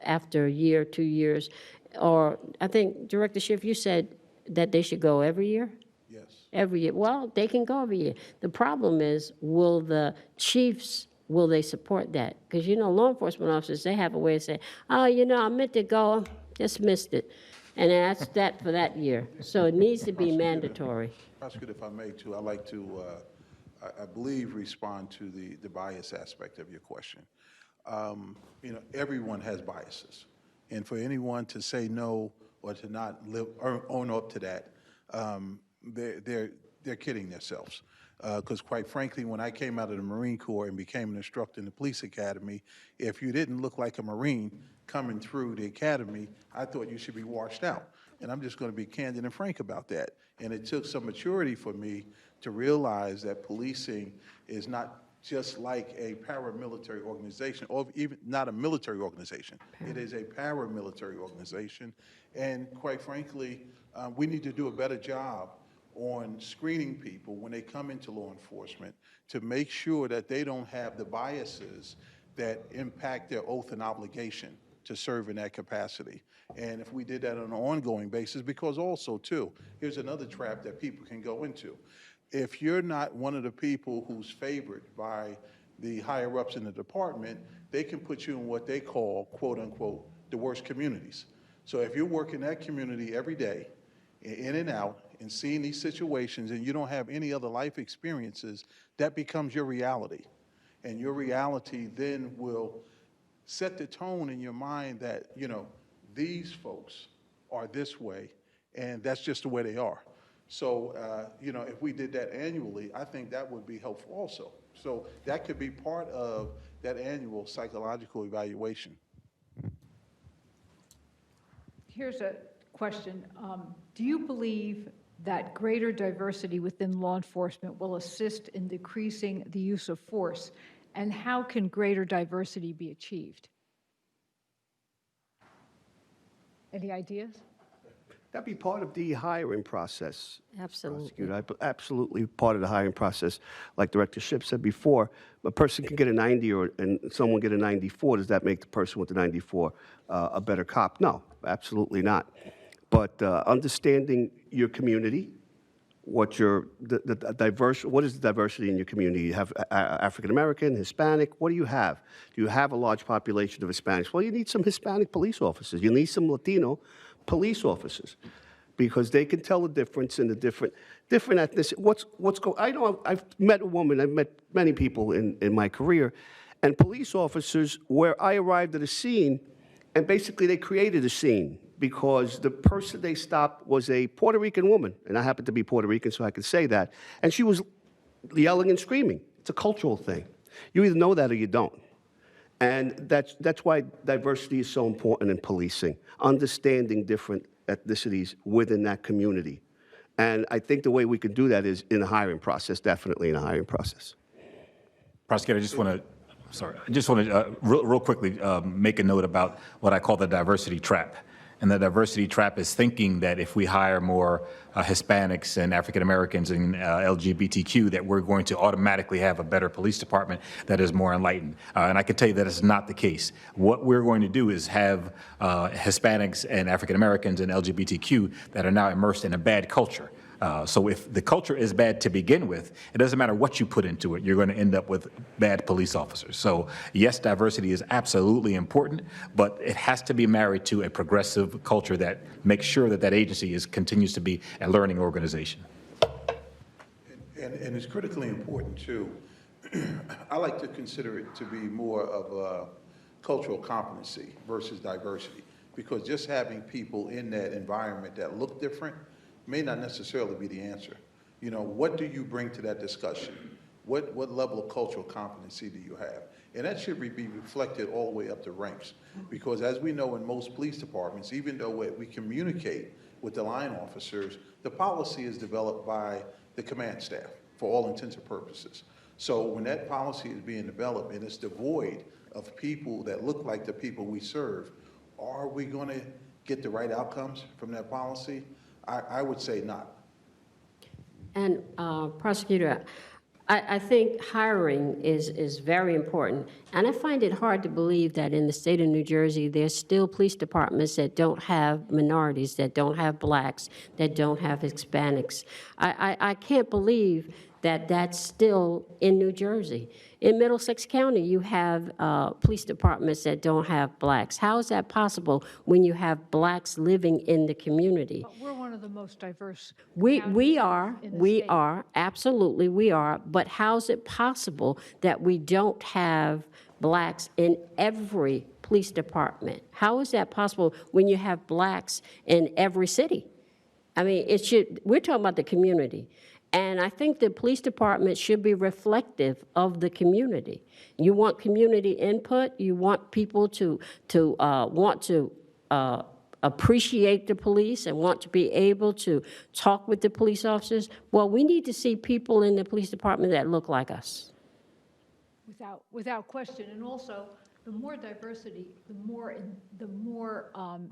F: after a year, 2 years, or I think Director Schiff, you said that they should go every year.
C: Yes.
F: Every year. Well, they can go every year. The problem is, will the chiefs, will they support that? Because, law enforcement officers, they have a way of saying, oh, I meant to go, just missed it. And that's that for that year. So it needs to be mandatory.
C: Prosecutor, if I may, too, I'd like to, I believe, respond to the bias aspect of your question. Everyone has biases. And for anyone to say no or to not own up to that, they're kidding themselves. Because quite frankly, when I came out of the Marine Corps and became an instructor in the police academy, if you didn't look like a Marine coming through the academy, I thought you should be washed out. And I'm just going to be candid and frank about that. And it took some maturity for me to realize that policing is not just like a paramilitary organization, or even not a military organization. It is a paramilitary organization. And quite frankly, we need to do a better job on screening people when they come into law enforcement to make sure that they don't have the biases that impact their oath and obligation to serve in that capacity. And if we did that on an ongoing basis, because also, too, here's another trap that people can go into. If you're not one of the people who's favored by the higher-ups in the department, they can put you in what they call, quote-unquote, the worst communities. So if you're working that community every day, in and out, and seeing these situations, and you don't have any other life experiences, that becomes your reality. And your reality then will set the tone in your mind that, these folks are this way, and that's just the way they are. So, if we did that annually, I think that would be helpful also. So that could be part of that annual psychological evaluation.
A: Here's a question. Do you believe that greater diversity within law enforcement will assist in decreasing the use of force? And how can greater diversity be achieved? Any ideas?
E: That'd be part of the hiring process.
F: Absolutely.
E: Prosecutor. Absolutely part of the hiring process. Like Director Schiff said before, a person can get a 90 and someone get a 94. Does that make the person with the 94 a better cop? No, absolutely not. But understanding your community, what is the diversity in your community? You have African American, Hispanic. What do you have? Do you have a large population of Hispanics? Well, you need some Hispanic police officers. You need some Latino police officers, because they can tell the difference in the different ethnicities. I know I've met a woman. I've met many people in my career, and police officers where I arrived at a scene, and basically they created a scene. Because the person they stopped was a Puerto Rican woman, and I happen to be Puerto Rican, so I can say that. And she was yelling and screaming. It's a cultural thing. You either know that or you don't. And that's why diversity is so important in policing, understanding different ethnicities within that community. And I think the way we can do that is in a hiring process, definitely in a hiring process.
D: Prosecutor, I just want to Sorry, I just want to real quickly make a note about what I call the diversity trap. And the diversity trap is thinking that if we hire more Hispanics and African Americans and LGBTQ, that we're going to automatically have a better police department that is more enlightened. And I can tell you that is not the case. What we're going to do is have Hispanics and African Americans and LGBTQ that are now immersed in a bad culture. So if the culture is bad to begin with, it doesn't matter what you put into it, you're going to end up with bad police officers. So yes, diversity is absolutely important, but it has to be married to a progressive culture that makes sure that that agency continues to be a learning organization.
C: And it's critically important too. I like to consider it to be more of a cultural competency versus diversity, because just having people in that environment that look different may not necessarily be the answer. You know, what do you bring to that discussion? What level of cultural competency do you have? And that should be reflected all the way up the ranks. Because as we know in most police departments, even though we communicate with the line officers, the policy is developed by the command staff for all intents and purposes. So when that policy is being developed and it's devoid of people that look like the people we serve, are we going to get the right outcomes from that policy? I would say not.
F: And Prosecutor, I think hiring is very important. And I find it hard to believe that in the state of New Jersey, there's still police departments that don't have minorities, that don't have blacks, that don't have Hispanics. I can't believe that that's still in New Jersey. In Middlesex County, you have police departments that don't have blacks. How is that possible when you have blacks living in the community?
A: But we're one of the most diverse
F: We
A: counties
F: are,
A: in the
F: we
A: state.
F: are, absolutely we are, but how's it possible that we don't have blacks in every police department? How is that possible when you have blacks in every city? I mean, we're talking about the community. And I think the police department should be reflective of the community. You want community input, you want people to want to appreciate the police and want to be able to talk with the police officers. Well, we need to see people in the police department that look like us.
A: Without question. And also, the more diversity, the more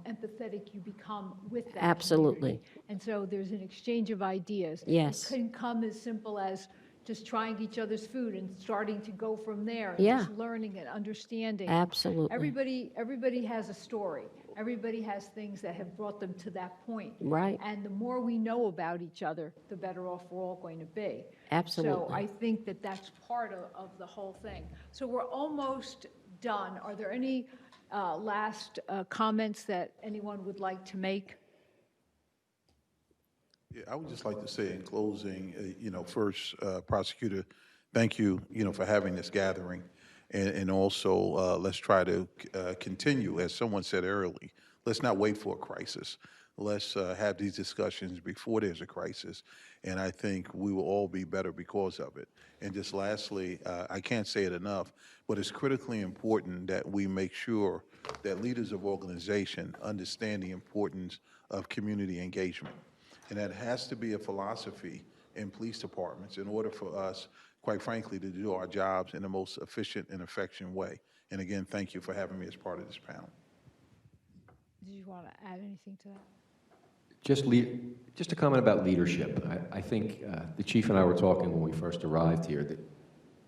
A: empathetic you become with that
F: Absolutely.
A: community. And so there's an exchange of ideas.
F: Yes.
A: It can come as simple as just trying each other's food and starting to go from there. And
F: Yeah.
A: just learning and understanding.
F: Absolutely.
A: Everybody has a story. Everybody has things that have brought them to that point.
F: Right.
A: And the more we know about each other, the better off we're all going to be.
F: Absolutely.
A: So I think that that's part of the whole thing. So we're almost done. Are there any last comments that anyone would like to make?
C: Yeah, I would just like to say in closing, first, Prosecutor, thank you, for having this gathering. And also, let's try to continue, as someone said earlier, let's not wait for a crisis. Let's have these discussions before there's a crisis. And I think we will all be better because of it. And just lastly, I can't say it enough, but it's critically important that we make sure that leaders of organization understand the importance of community engagement. And that has to be a philosophy in police departments in order for us, quite frankly, to do our jobs in the most efficient and effective way. And again, thank you for having me as part of this panel.
A: Did you want to add anything to that?
B: Just a comment about leadership. I think the chief and I were talking when we first arrived here that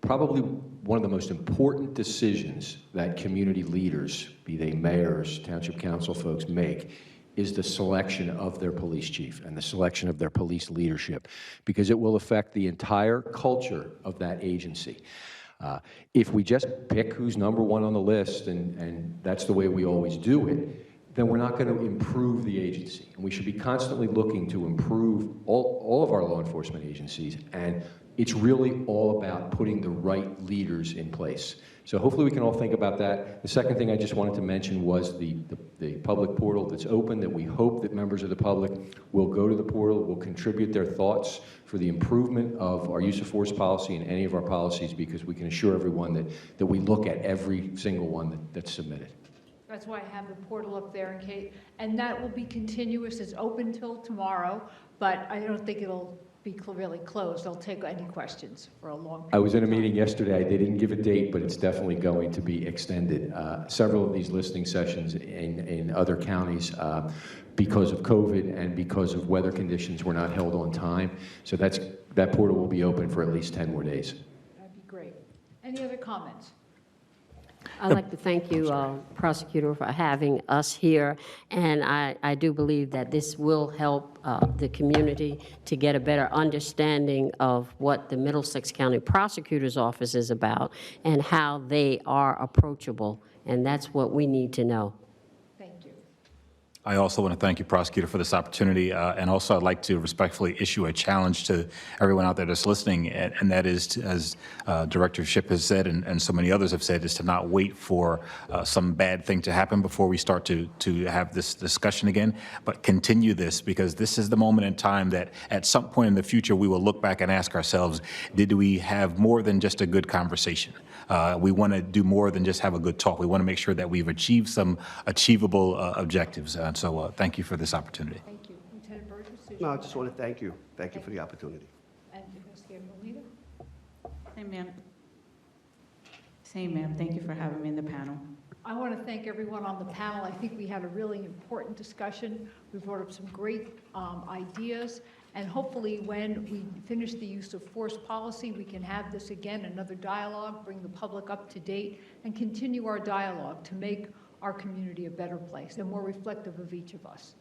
B: probably one of the most important decisions that community leaders, be they mayors, township council folks, make is the selection of their police chief and the selection of their police leadership, because it will affect the entire culture of that agency. If we just pick who's number one on the list and that's the way we always do it, then we're not going to improve the agency. And we should be constantly looking to improve all of our law enforcement agencies. And it's really all about putting the right leaders in place. So hopefully we can all think about that. The second thing I just wanted to mention was the public portal that's open, that we hope that members of the public will go to the portal, will contribute their thoughts for the improvement of our use of force policy and any of our policies, because we can assure everyone that we look at every single one that's submitted.
A: That's why I have the portal up there in case, and that will be continuous. It's open till tomorrow, but I don't think it'll be really closed. They'll take any questions for a long period
B: I was in a
A: of time.
B: meeting yesterday. They didn't give a date, but it's definitely going to be extended. Several of these listening sessions in other counties, because of COVID and because of weather conditions, were not held on time. So that portal will be open for at least 10 more days.
A: That'd be great. Any other comments?
F: I'd like to thank you, Prosecutor, for having us here, and I do believe that this will help the community to get a better understanding of what the Middlesex County Prosecutor's Office is about and how they are approachable, and that's what we need to know.
A: Thank you.
D: I also want to thank you, Prosecutor, for this opportunity, and also I'd like to respectfully issue a challenge to everyone out there that's listening, and that is, as Director Shipp has said, and so many others have said, is to not wait for some bad thing to happen before we start to have this discussion again, but continue this, because this is the moment in time that at some point in the future we will look back and ask ourselves, did we have more than just a good conversation? We want to do more than just have a good talk. We want to make sure that we've achieved some achievable objectives. So thank you for this opportunity.
A: Thank you. Lieutenant Burgess?
E: No, I just want to thank you. Thank you for the opportunity.
A: And Investigator Molina?
G: Same, ma'am. Same, ma'am. Thank you for having me in the panel.
A: I want to thank everyone on the panel. I think we had a really important discussion. We brought up some great ideas, and hopefully when we finish the use of force policy, we can have this again, another dialogue, bring the public up to date, and continue our dialogue to make our community a better place and more reflective of each of us.